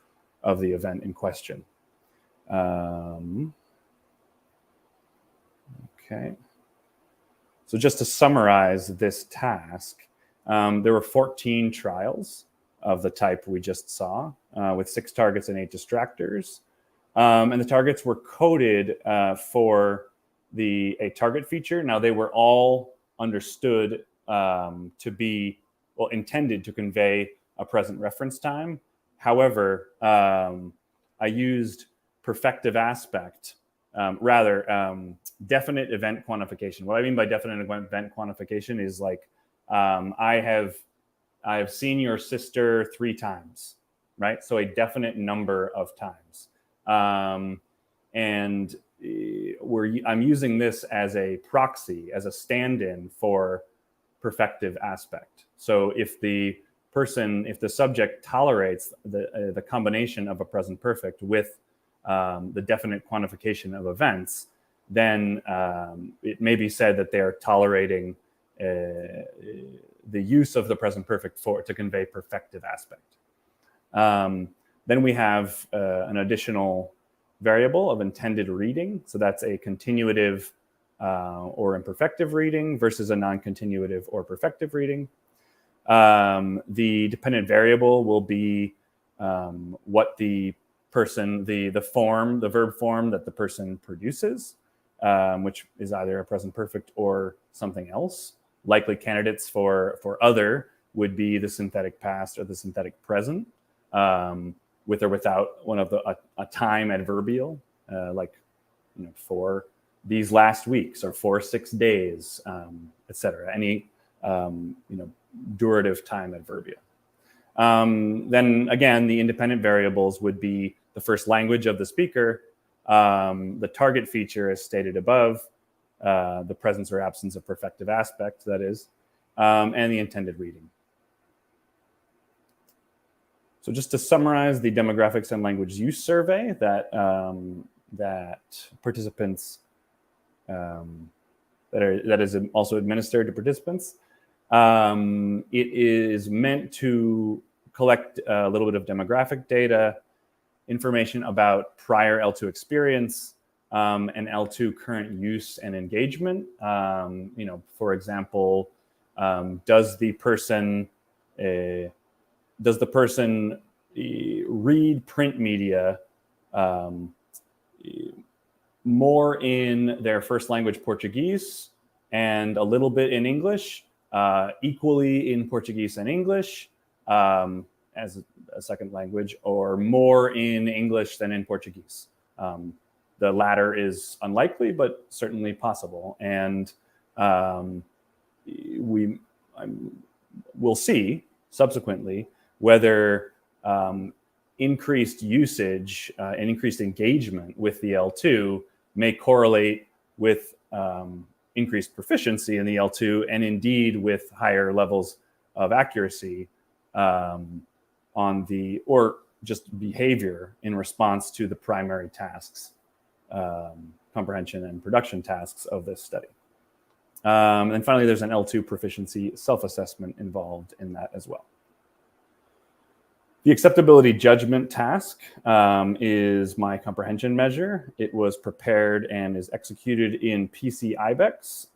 of the event in question. Okay. So just to summarize this task, there were 14 trials of the type we just saw, with 6 targets and 8 distractors. And the targets were coded for a target feature. Now, they were all understood to be, well, intended to convey a present reference time. However, I used perfective aspect, definite event quantification. What I mean by definite event quantification is like, I have seen your sister 3 times, right? So a definite number of times. And I'm using this as a proxy, as a stand-in for perfective aspect. So if the subject tolerates the combination of a present perfect with the definite quantification of events, then it may be said that they're tolerating the use of the present perfect to convey perfective aspect. Then we have an additional variable of intended reading. So that's a continuative or imperfective reading versus a non-continuative or perfective reading. The dependent variable will be what the person, the verb form that the person produces, which is either a present perfect or something else. Likely candidates for other would be the synthetic past or the synthetic present, with or without one of a time adverbial, like, for these last weeks or for 6 days, etc. Any durative time adverbial. Then again, the independent variables would be the first language of the speaker, the target feature as stated above, the presence or absence of perfective aspect, that is, and the intended reading. So just to summarize the demographics and language use survey that participants, that is also administered to participants, it is meant to collect a little bit of demographic data, information about prior L2 experience, and L2 current use and engagement. For example, does the person read print media more in their first language Portuguese and a little bit in English, equally in Portuguese and English as a second language, or more in English than in Portuguese? The latter is unlikely, but certainly possible. And we'll see subsequently whether increased usage and increased engagement with the L2 may correlate with increased proficiency in the L2, and indeed with higher levels of accuracy or just behavior in response to the primary tasks, comprehension and production tasks of this study. And finally, there's an L2 proficiency self-assessment involved in that as well. The acceptability judgment task is my comprehension measure. It was prepared and is executed in PC IBEX.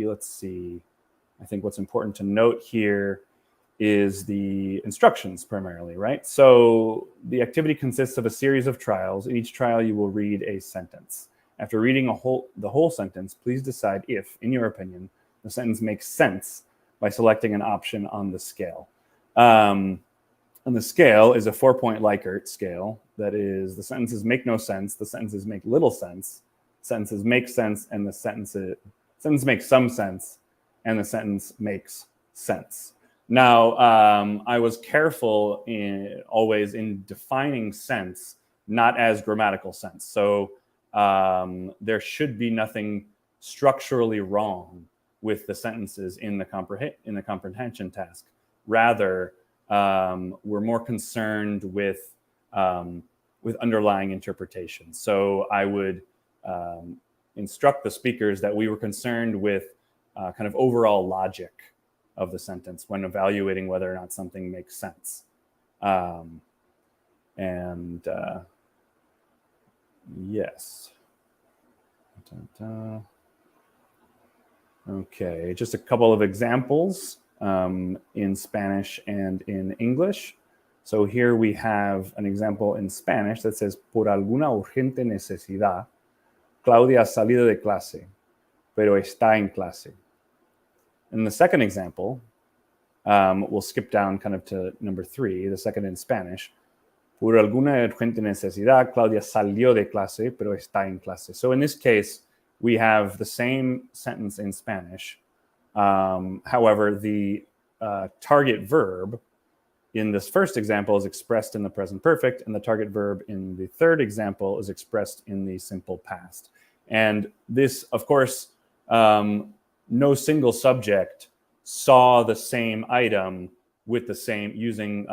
Let's see. I think what's important to note here is the instructions primarily, right? So the activity consists of a series of trials. In each trial, you will read a sentence. After reading the whole sentence, please decide if, in your opinion, the sentence makes sense by selecting an option on the scale. And the scale is a 4-point Likert scale. That is, the sentences make no sense, the sentences make little sense, sentences make sense, and the sentence makes some sense, and the sentence makes sense. Now, I was careful always in defining sense, not as grammatical sense. So there should be nothing structurally wrong with the sentences in the comprehension task. Rather, we're more concerned with underlying interpretation. So I would instruct the speakers that we were concerned with kind of overall logic of the sentence when evaluating whether or not something makes sense. Yes. Okay, just a couple of examples in Spanish and in English. So here we have an example in Spanish that says, por alguna urgente necesidad, Claudia ha salido de clase, pero está en clase. In the second example, we'll skip down kind of to number 3, the second in Spanish. Por alguna urgente necesidad, Claudia salió de clase, pero está en clase. So in this case, we have the same sentence in Spanish. However, the target verb in this first example is expressed in the present perfect, and the target verb in the third example is expressed in the simple past. And this, of course, no single subject saw the same item with the same, using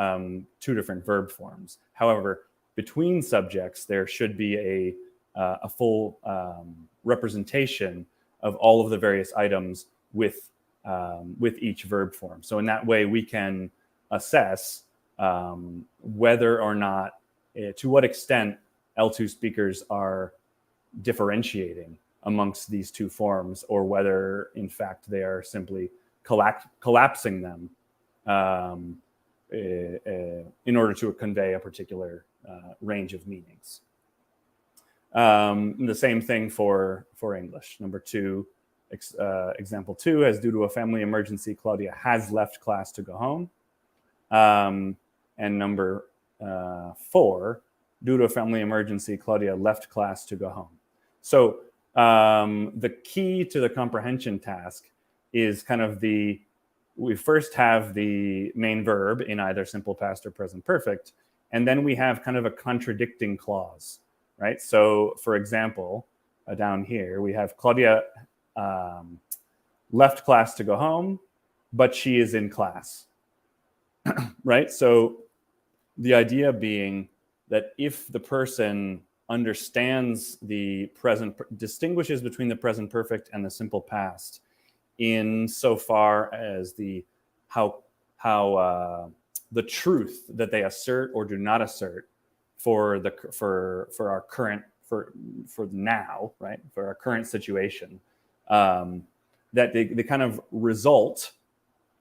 2 different verb forms. However, between subjects, there should be a full representation of all of the various items with each verb form. So in that way, we can assess whether or not, to what extent L2 speakers are differentiating amongst these 2 forms, or whether, in fact, they are simply collapsing them in order to convey a particular range of meanings. The same thing for English. Number 2, example 2, as due to a family emergency, Claudia has left class to go home. And number 4, due to a family emergency, Claudia left class to go home. So the key to the comprehension task is kind of we first have the main verb in either simple past or present perfect, and then we have kind of a contradicting clause, right? So for example, down here, we have Claudia left class to go home, but she is in class, right? So the idea being that if the person understands the present, distinguishes between the present perfect and the simple past in so far as how the truth that they assert or do not assert for our current, for now, right, for our current situation, that the kind of result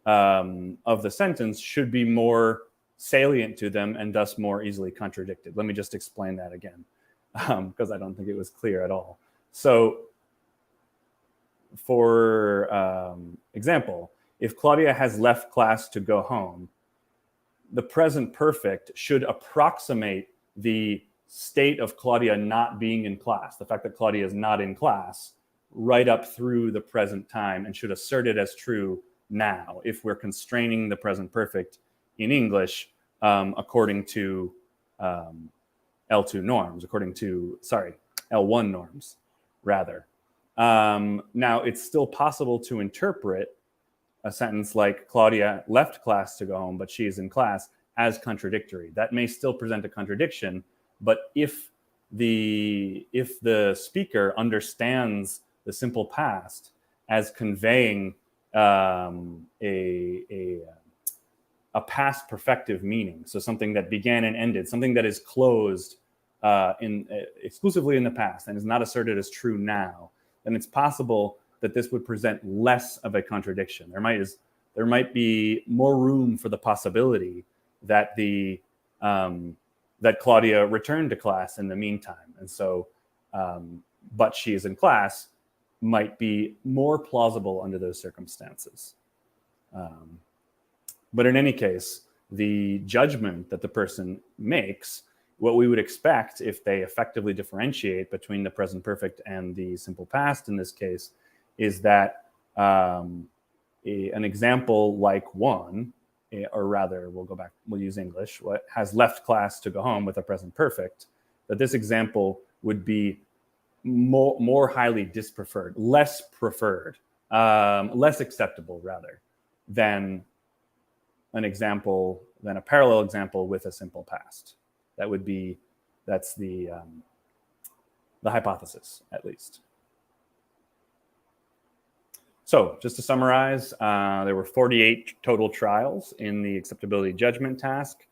of the sentence should be more salient to them and thus more easily contradicted. Let me just explain that again, because I don't think it was clear at all. So for example, if Claudia has left class to go home, the present perfect should approximate the state of Claudia not being in class, the fact that Claudia is not in class, right up through the present time, and should assert it as true now if we're constraining the present perfect in English according to L2 norms, L1 norms, rather. Now, it's still possible to interpret a sentence like Claudia left class to go home, but she is in class, as contradictory. That may still present a contradiction, but if the speaker understands the simple past as conveying a past perfective meaning, so something that began and ended, something that is closed exclusively in the past and is not asserted as true now, then it's possible that this would present less of a contradiction. There might be more room for the possibility that that Claudia returned to class in the meantime, and so but she is in class might be more plausible under those circumstances. But in any case, the judgment that the person makes, what we would expect if they effectively differentiate between the present perfect and the simple past in this case, is that an example like one, or rather, we'll use English, what has left class to go home with a present perfect, that this example would be more highly dispreferred, less preferred, less acceptable rather, than a parallel example with a simple past. That's the hypothesis, at least. So just to summarize, there were 48 total trials in the acceptability judgment task.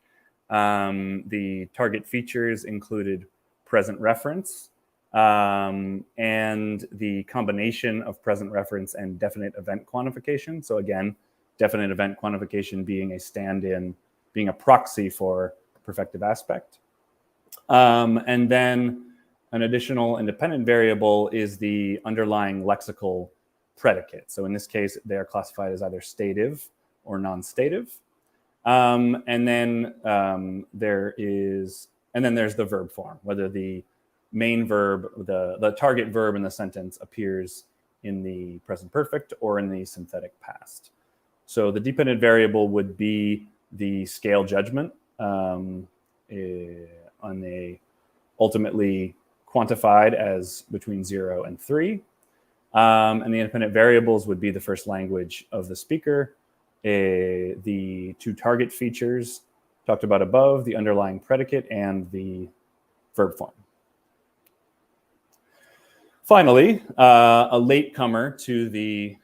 The target features included present reference and the combination of present reference and definite event quantification. So again, definite event quantification being a stand-in, being a proxy for perfective aspect. And then an additional independent variable is the underlying lexical predicate. So in this case, they are classified as either stative or non-stative. And then there's the verb form, whether the main verb, the target verb in the sentence appears in the present perfect or in the synthetic past. So the dependent variable would be the scale judgment on ultimately quantified as between 0 and 3. And the independent variables would be the first language of the speaker, the two target features talked about above, the underlying predicate, and the verb form. Finally, a latecomer to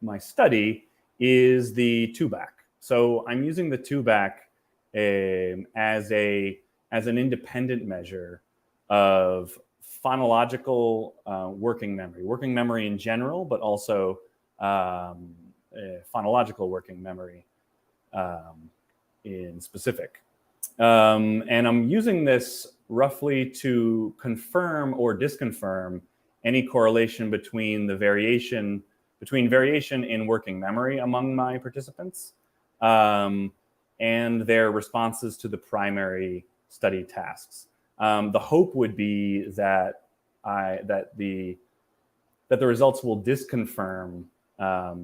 my study is the two-back. So I'm using the two-back as an independent measure of phonological working memory in general, but also phonological working memory in specific. And I'm using this roughly to confirm or disconfirm any correlation between variation in working memory among my participants and their responses to the primary study tasks. The hope would be that the results will disconfirm a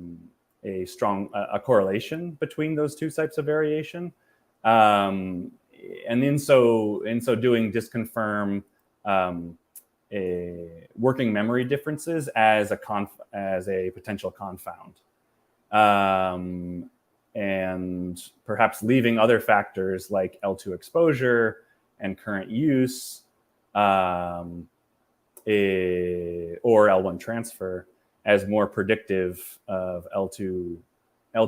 correlation between those two types of variation, and in so doing, disconfirm working memory differences as a potential confound, and perhaps leaving other factors like L2 exposure and current use, or L1 transfer as more predictive of L2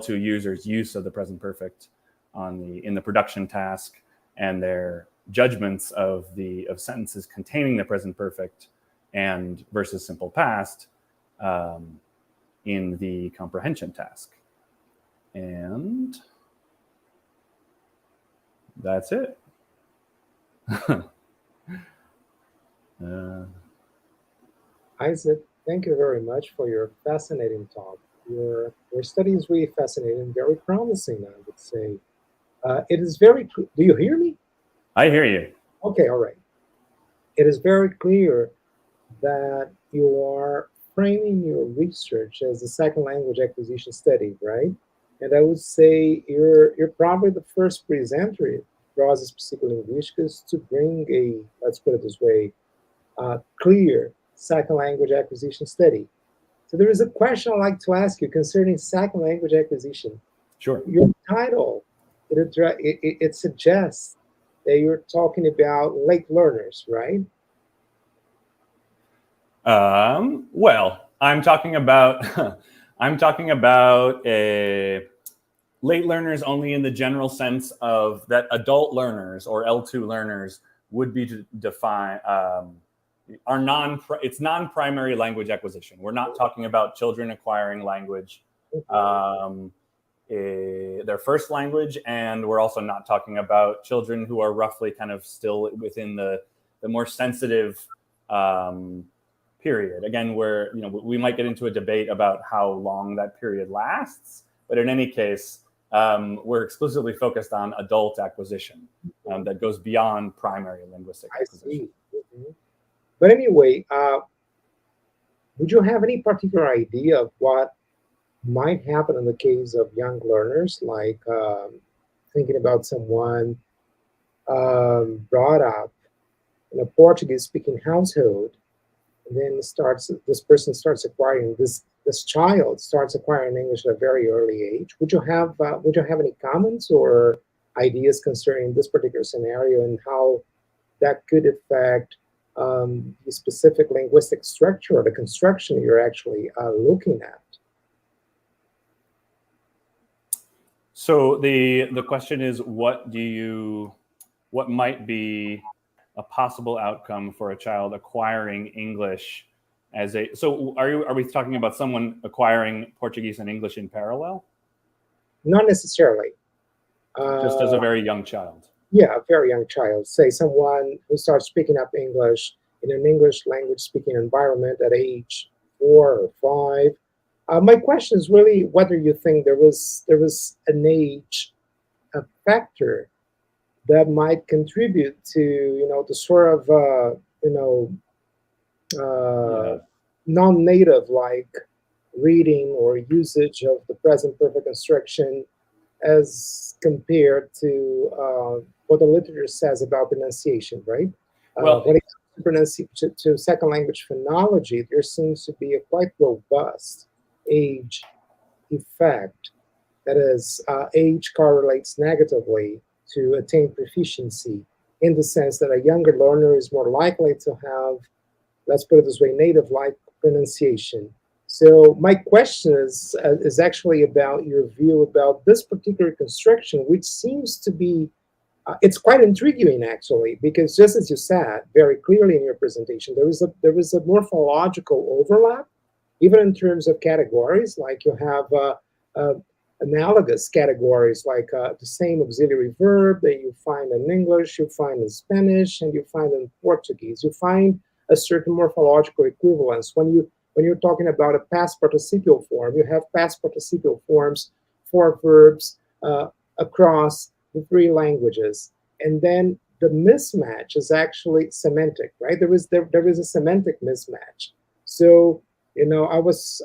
users' use of the present perfect in the production task, and their judgments of sentences containing the present perfect and versus simple past in the comprehension task. And that's it. Isaac, thank you very much for your fascinating talk. Your study is really fascinating and very promising, I would say. It is very, do you hear me? I hear you. Okay, all right. It is very clear that you are framing your research as a second language acquisition study, right? And I would say you're probably the first presenter in Prosas Psicolinguísticas to bring a, let's put it this way, clear second language acquisition study. So there is a question I'd like to ask you concerning second language acquisition. Sure. Your title, it suggests that you're talking about late learners, right? Well, I'm talking about late learners only in the general sense of that adult learners or L2 learners would be defined it's non-primary language acquisition. We're not talking about children acquiring language, their first language, and we're also not talking about children who are roughly kind of still within the more sensitive period. Again, where we might get into a debate about how long that period lasts, but in any case, we're exclusively focused on adult acquisition that goes beyond primary linguistic acquisition. I see. But anyway, would you have any particular idea of what might happen in the case of young learners, like thinking about someone brought up in a Portuguese-speaking household, and then this person starts acquiring this child starts acquiring English at a very early age. Would you have any comments or ideas concerning this particular scenario and how that could affect the specific linguistic structure or the construction you're actually looking at? So the question is, what might be a possible outcome for a child acquiring English as a, so are we talking about someone acquiring Portuguese and English in parallel? Not necessarily. Just as a very young child. Yeah, a very young child. Say someone who starts picking up English in an English language speaking environment at age 4 or 5. My question is really whether you think there was an age, a factor that might contribute to the sort of non-native like reading or usage of the present perfect construction as compared to what the literature says about pronunciation, right? Well, when it comes to second language phonology, there seems to be a quite robust age effect. That is, age correlates negatively to attain proficiency in the sense that a younger learner is more likely to have, let's put it this way, native-like pronunciation. So my question is actually about your view about this particular construction, which seems to be, it's quite intriguing actually, because just as you said very clearly in your presentation, there is a morphological overlap, even in terms of categories, like you have analogous categories like the same auxiliary verb that you find in English, you find in Spanish, and you find in Portuguese. You find a certain morphological equivalence. When you're talking about a past participial form, you have past participial forms for verbs across the three languages. And then the mismatch is actually semantic, right? There is a semantic mismatch. So I was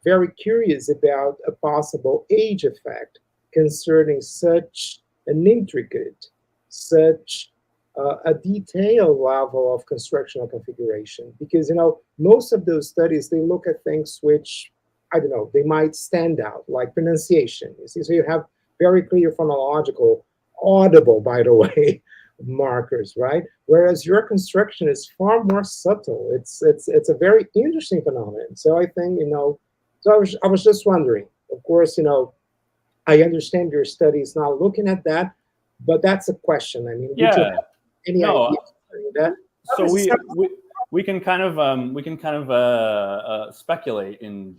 very curious about a possible age effect concerning such an intricate, such a detailed level of constructional configuration, because most of those studies, they look at things which, I don't know, they might stand out, like pronunciation. You see, so you have very clear phonological, audible, by the way, markers, right? Whereas your construction is far more subtle. It's a very interesting phenomenon. So I think so I was just wondering. Of course, I understand your study is not looking at that, but that's a question. I mean, yeah, would you have any no, idea that? So we can kind of speculate in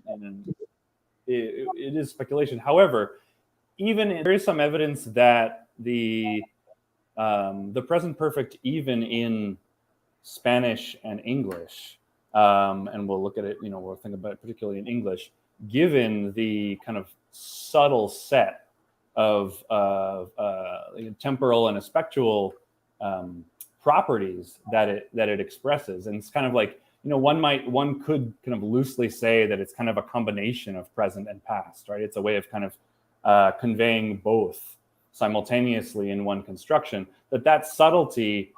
it is speculation. However, there is some evidence that the present perfect, even in Spanish and English, and we'll look at it, we'll think about it particularly in English, given the kind of subtle set of temporal and aspectual properties that it expresses. And it's kind of like, one could kind of loosely say that it's kind of a combination of present and past, right? It's a way of kind of conveying both simultaneously in one construction. That subtlety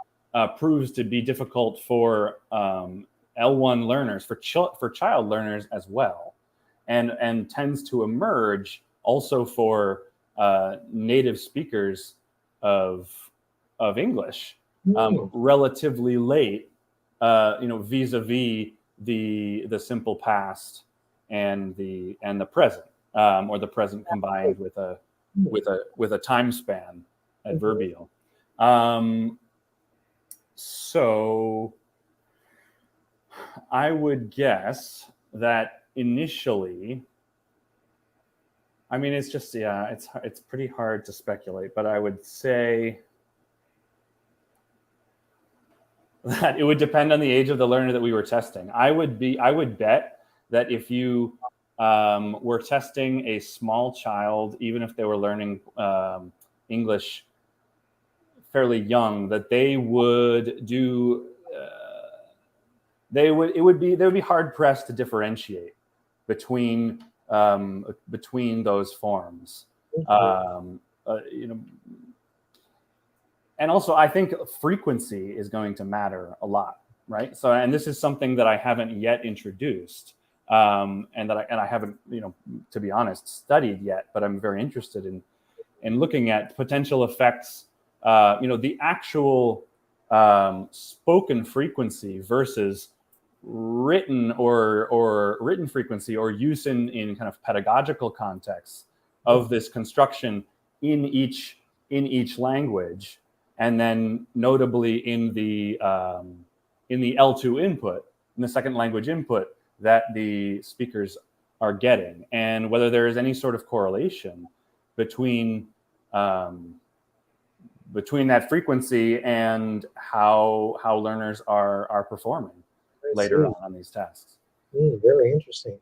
proves to be difficult for L1 learners, for child learners as well, and tends to emerge also for native speakers of English relatively late, vis-a-vis the simple past and the present, or the present combined with a time span adverbial. So I would guess that initially, I mean, it's just, it's pretty hard to speculate, but I would say that it would depend on the age of the learner that we were testing. I would bet that if you were testing a small child, even if they were learning English fairly young, that they would do they would be hard pressed to differentiate between those forms. And also, I think frequency is going to matter a lot, right? So, and this is something that I haven't yet introduced, and I haven't, to be honest, studied yet. But I'm very interested in looking at potential effects. The actual spoken frequency versus written or written frequency, or use in kind of pedagogical contexts of this construction in each language. And then notably in the L2 input, in the second language input that the speakers are getting, and whether there is any sort of correlation between that frequency and how learners are performing later on these tasks. Very interesting.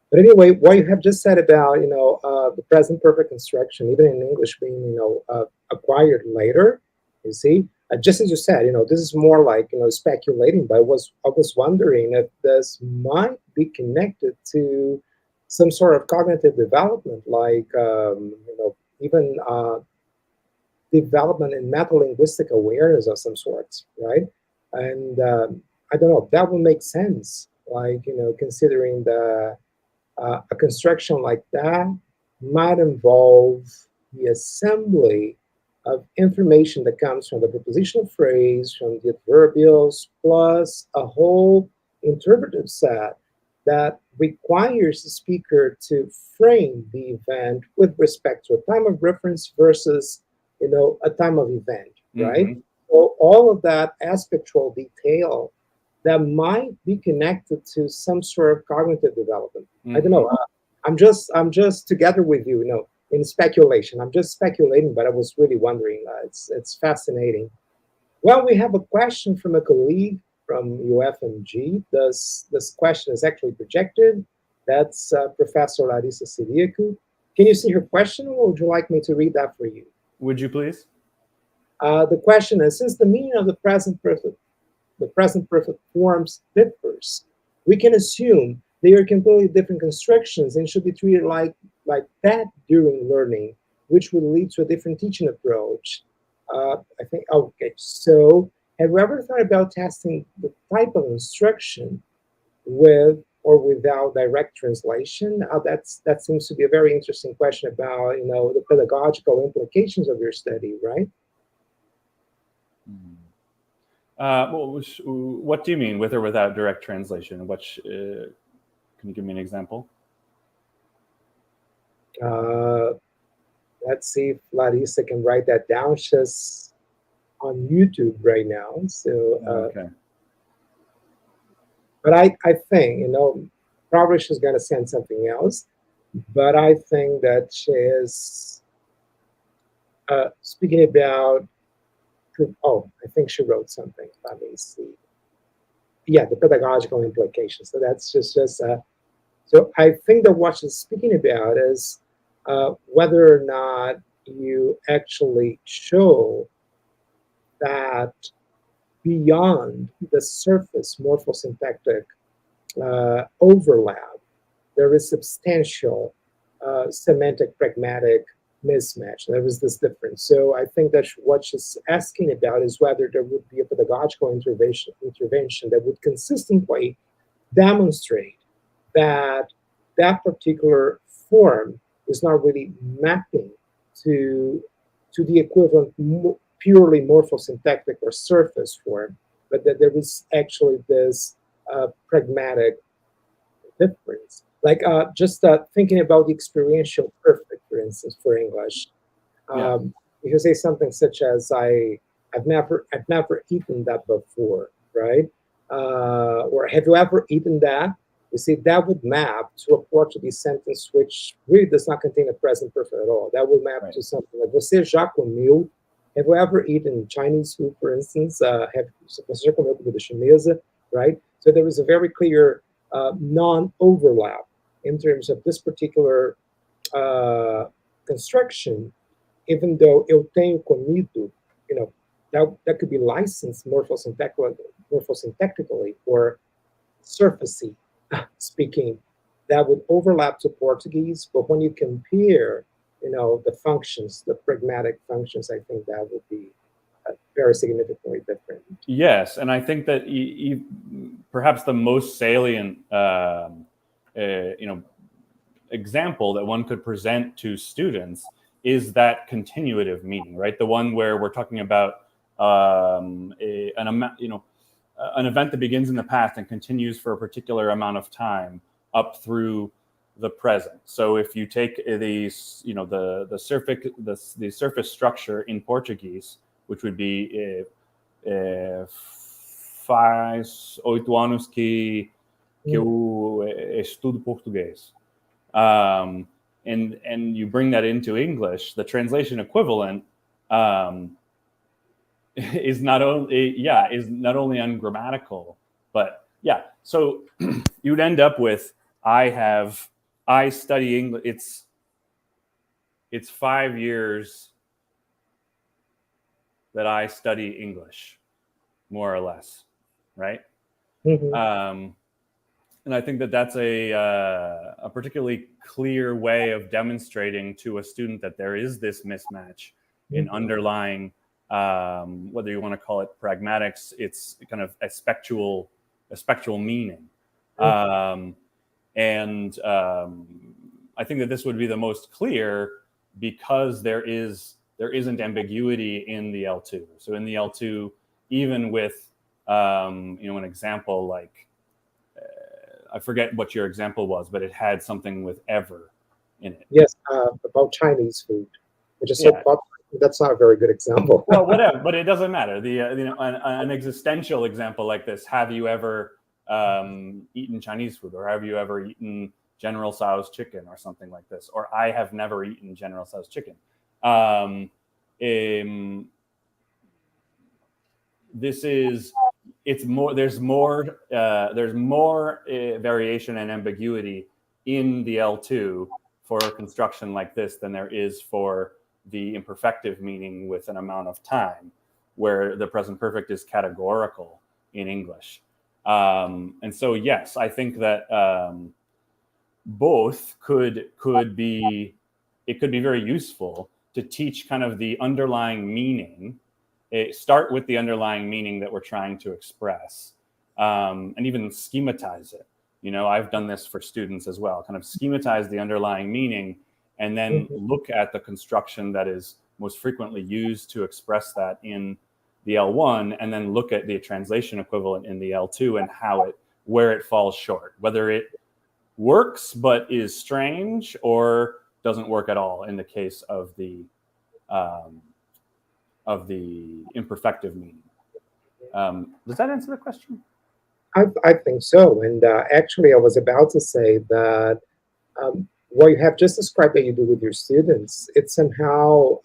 But anyway, what you have just said about the present perfect construction, even in English, being acquired later. You see, just as you said, this is more like speculating. But I was wondering if this might be connected to some sort of cognitive development, like even development in meta-linguistic awareness of some sorts, right? And I don't know, that would make sense. Like considering a construction like that might involve the assembly of information that comes from the prepositional phrase, from the adverbials, plus a whole interpretive set that requires the speaker to frame the event with respect to a time of reference versus, a time of event, right? Mm-hmm. So all of that aspectual detail that might be connected to some sort of cognitive development. Mm-hmm. I don't know. I'm just together with you, in speculation. I'm just speculating, but I was really wondering. It's fascinating. Well, we have a question from a colleague from UFMG. This question is actually projected. That's Professor Larissa Siriaco. Can you see her question, or would you like me to read that for you? Would you please? The question is, since the meaning of the present perfect forms differs, we can assume they are completely different constructions and should be treated like that during learning, which would lead to a different teaching approach. I think, okay, so have you ever thought about testing the type of instruction with or without direct translation? That seems to be a very interesting question about, the pedagogical implications of your study, right? Well, what do you mean with or without direct translation? Can you give me an example? Let's see if Larissa can write that down. She's on YouTube right now. So, okay. But I think, probably she's going to send something else. But I think that she is speaking about, I think she wrote something. Let me see. Yeah, the pedagogical implications. So that's just so I think that what she's speaking about is whether or not you actually show that beyond the surface morphosyntactic overlap, there is substantial semantic pragmatic mismatch. There is this difference. So I think that what she's asking about is whether there would be a pedagogical intervention that would consistently demonstrate that particular form is not really mapping to the equivalent purely morphosyntactic or surface form, but that there is actually this pragmatic difference. Like just thinking about the experiential perfect, for instance, for English. You can say something such as I've never eaten that before, right? Or have you ever eaten that? You see, that would map to a Portuguese sentence which really does not contain a present perfect at all. That would map to something like você já comeu. Have you ever eaten Chinese food, for instance? Você já comeu comida chinesa, right? So there is a very clear non-overlap in terms of this particular construction, even though eu tenho comido, that could be licensed morphosyntactically for surfacey speaking that would overlap to Portuguese, but when you compare, the functions, the pragmatic functions, I think that would be very significantly different. Yes, and I think that perhaps the most salient, example that one could present to students is that continuative meaning, right? The one where we're talking about an event that begins in the past and continues for a particular amount of time up through the present. So if you take the surface structure in Portuguese, which would be faz 8 anos que eu estudo português. And you bring that into English, the translation equivalent is not only ungrammatical, but so you'd end up with I study English. It's 5 years that I study English, more or less, right? Mm-hmm. And I think that that's a particularly clear way of demonstrating to a student that there is this mismatch in underlying, whether you want to call it pragmatics, it's kind of a spectral meaning. And I think that this would be the most clear because there isn't ambiguity in the L2. So in the L2, even with an example like, I forget what your example was, but it had something with ever in it. Yes, about Chinese food, which is so popular. That's not a very good example. Well, whatever, but it doesn't matter. An existential example like this: have you ever eaten Chinese food, or have you ever eaten General Tso's chicken, or something like this? Or I have never eaten General Tso's chicken. This is. It's more. There's more variation and ambiguity in the L2 for a construction like this than there is for the imperfective meaning with an amount of time, where the present perfect is categorical in English. And so, yes, I think that both could be. It could be very useful to teach kind of the underlying meaning. Start with the underlying meaning that we're trying to express, and even schematize it. I've done this for students as well, kind of schematize the underlying meaning and then look at the construction that is most frequently used to express that in the L1, and then look at the translation equivalent in the L2 and where it falls short, whether it works but is strange or doesn't work at all in the case of the imperfective meaning. Does that answer the question? I think so. And actually, I was about to say that what you have just described that you do with your students, it somehow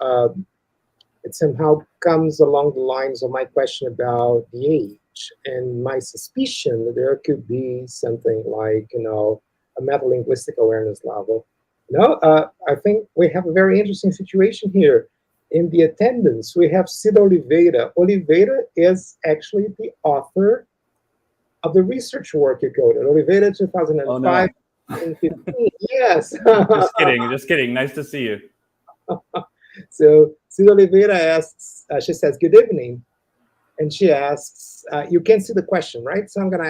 comes along the lines of my question about the age and my suspicion that there could be something like, a metalinguistic awareness level. I think we have a very interesting situation here. In the attendance, we have Cida Oliveira. Oliveira is actually the author of the research work you quoted. Oliveira, 2005. Oh, no. 2015. Yes. Just kidding. Nice to see you. So Cida Oliveira asks, she says, good evening. And she asks, you can see the question, right? So I'm going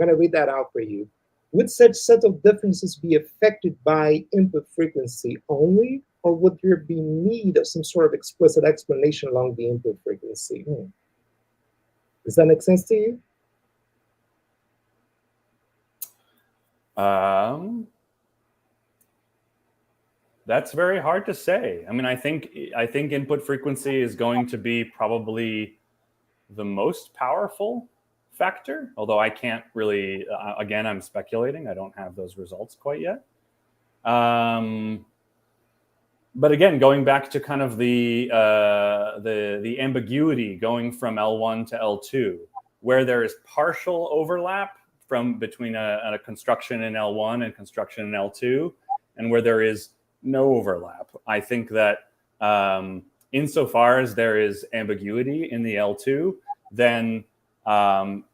to read that out for you. Would such subtle differences be affected by input frequency only, or would there be need of some sort of explicit explanation along the input frequency? Does that make sense to you? That's very hard to say. I mean, I think input frequency is going to be probably the most powerful factor, although I can't really, again, I'm speculating. I don't have those results quite yet. But again, going back to kind of the ambiguity going from L1 to L2, where there is partial overlap between a construction in L1 and construction in L2, and where there is no overlap. I think that insofar as there is ambiguity in the L2, then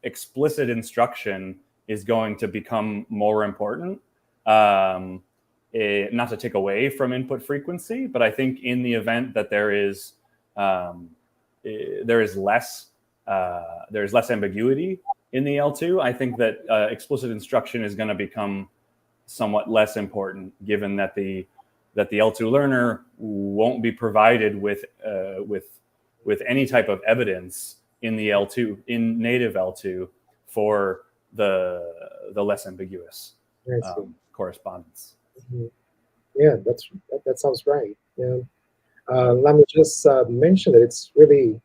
explicit instruction is going to become more important. Not to take away from input frequency, but I think in the event that there's less ambiguity in the L2, I think that explicit instruction is going to become somewhat less important, given that the L2 learner won't be provided with any type of evidence in the L2, in native L2, for the less ambiguous correspondence. Mm-hmm. Yeah, that sounds right. Yeah. Let me just mention that it's really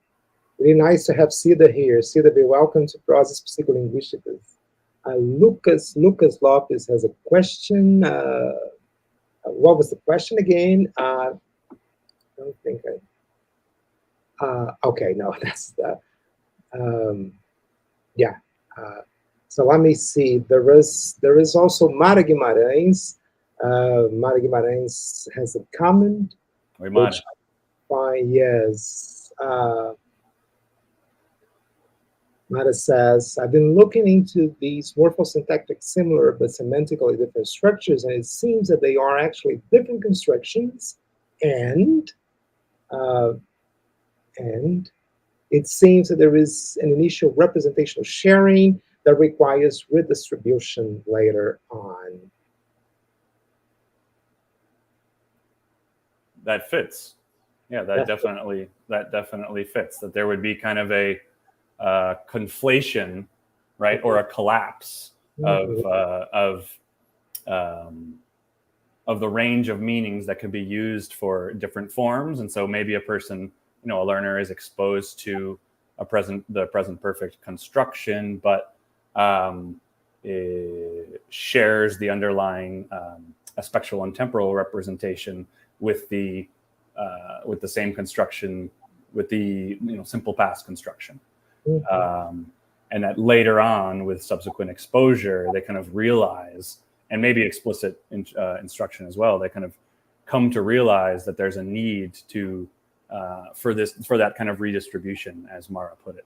nice to have Cida here. Cida, be welcome to Prosas Psicolinguísticas. Lucas Lopez has a question. What was the question again? I don't think okay, no, that's the, yeah. So let me see. There is also Mara Guimarães. Mara Guimarães has a comment. Oi, Mara. Which I find, yes. Mara says, I've been looking into these morphosyntactic similar but semantically different structures, and it seems that they are actually different constructions, and it seems that there is an initial representational sharing that requires redistribution later on. That fits. Yeah, that definitely fits. That there would be kind of a conflation, right, or a collapse of the range of meanings that could be used for different forms. And so maybe a person, a learner is exposed to the present perfect construction, but shares the underlying aspectual and temporal representation with the same construction, with the simple past construction. And that later on, with subsequent exposure, they kind of realize, and maybe explicit instruction as well, they kind of come to realize that there's a need to for that kind of redistribution, as Mara put it.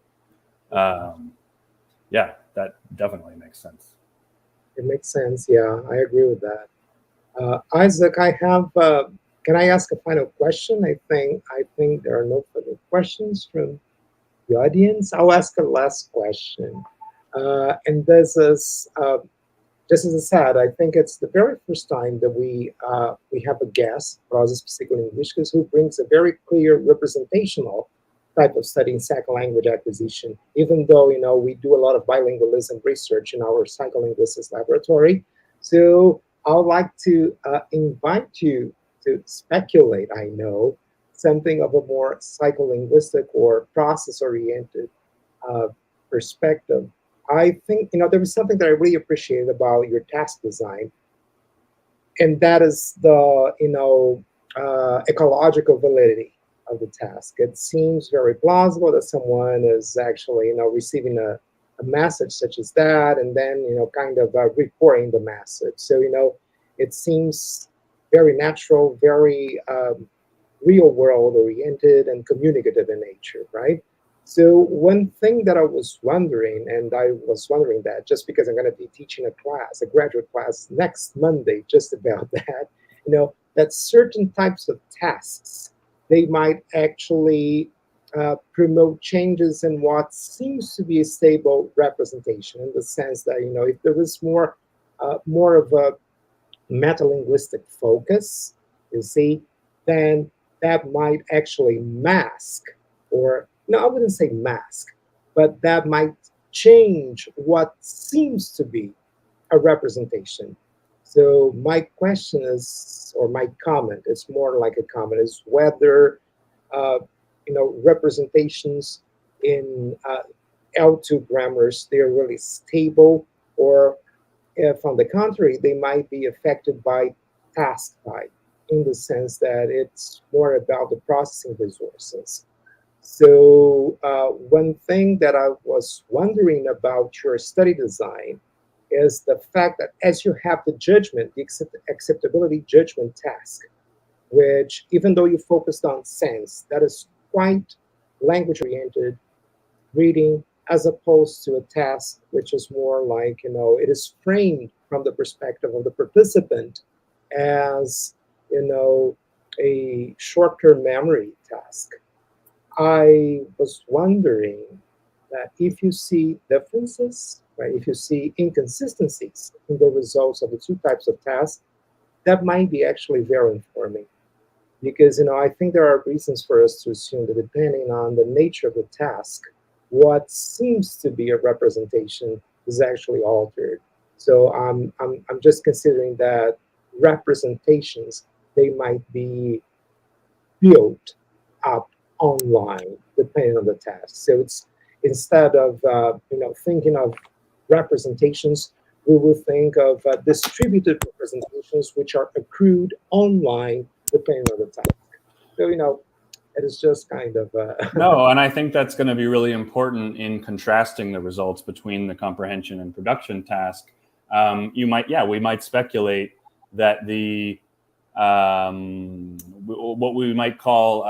Yeah, that definitely makes sense. It makes sense. Yeah, I agree with that. Isaac, I have. Can I ask a final question? I think there are no further questions from the audience. I'll ask a last question. And this is, just as I said, I think it's the very first time that we have a guest, Prosas Psicolinguísticas, who brings a very clear representational type of study in second language acquisition, even though, we do a lot of bilingualism research in our psycholinguistics laboratory. So I would like to invite you to speculate, something of a more psycholinguistic or process-oriented perspective. I think, there was something that I really appreciated about your task design, and that is the, ecological validity of the task. It seems very plausible that someone is actually, receiving a message such as that, and then, kind of reporting the message. So, it seems very natural, very real world oriented and communicative in nature, right? So one thing that I was wondering, and I was wondering that just because I'm going to be teaching a graduate class next Monday, just about that, that certain types of tasks, they might actually promote changes in what seems to be a stable representation, in the sense that, if there was more of a metalinguistic focus, you see, then that might actually mask, or no, I wouldn't say mask, but that might change what seems to be a representation. So my question is, or my comment, it's more like a comment, is whether representations in L2 grammars, they're really stable, or if on the contrary, they might be affected by task type, in the sense that it's more about the processing resources. So one thing that I was wondering about your study design is the fact that as you have the judgment, the acceptability judgment task, which even though you focused on sense, that is quite language-oriented, reading, as opposed to a task which is more like, it is framed from the perspective of the participant as, a short-term memory task. I was wondering that if you see differences, right, if you see inconsistencies in the results of the two types of tasks, that might be actually very informing. Because, I think there are reasons for us to assume that depending on the nature of the task, what seems to be a representation is actually altered. So I'm just considering that representations, they might be built up online depending on the task. So it's instead of thinking of representations, we will think of distributed representations which are accrued online depending on the task. So it is just kind of no, and I think that's going to be really important in contrasting the results between the comprehension and production task. We might speculate that the what we might call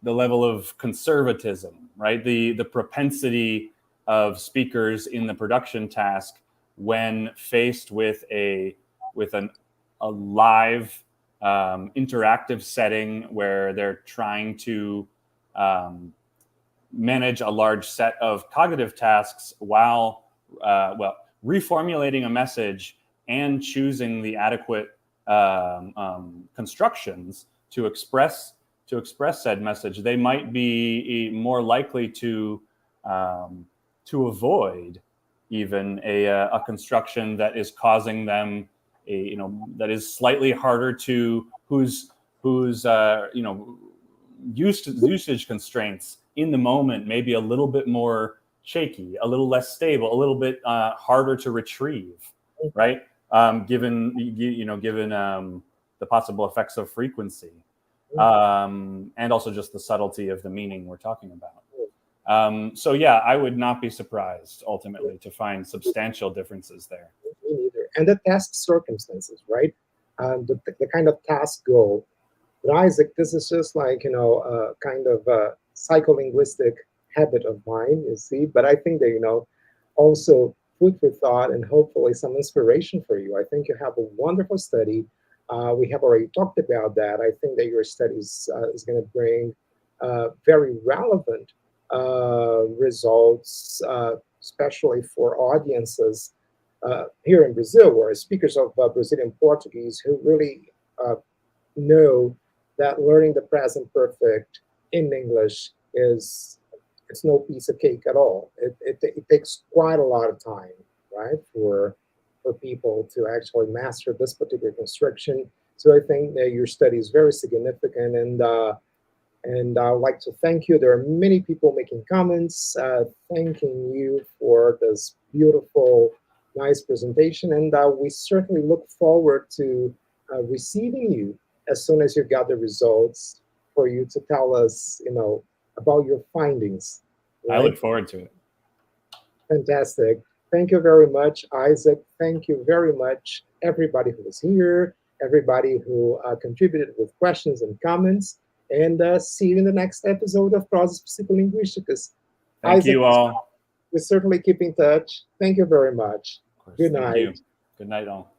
the level of conservatism, right? The propensity of speakers in the production task when faced with a live interactive setting where they're trying to manage a large set of cognitive tasks while reformulating a message and choosing the adequate constructions to express said message, they might be more likely to avoid even a construction that is causing them that is slightly harder to whose usage constraints in the moment may be a little bit more shaky, a little less stable, a little bit harder to retrieve, right? Given the possible effects of frequency, and also just the subtlety of the meaning we're talking about. So yeah, I would not be surprised ultimately to find substantial differences there. Me neither. And the task circumstances, right? The kind of task goal. But Isaac, this is just like, a kind of a psycholinguistic habit of mine, you see. But I think that, also food for thought and hopefully some inspiration for you. I think you have a wonderful study. We have already talked about that. I think that your study is going to bring very relevant results, especially for audiences here in Brazil, where speakers of Brazilian Portuguese who really know that learning the present perfect in English it's no piece of cake at all. It takes quite a lot of time, right, for people to actually master this particular construction. So I think that your study is very significant, and I would like to thank you. There are many people making comments, thanking you for this beautiful, nice presentation, and we certainly look forward to receiving you as soon as you got the results for you to tell us, about your findings. Right? I look forward to it. Fantastic. Thank you very much, Isaac. Thank you very much, everybody who was here, everybody who contributed with questions and comments, and see you in the next episode of Prosas Psicolinguísticas. Thank you all. We certainly keep in touch. Thank you very much. Good night. Good night, all.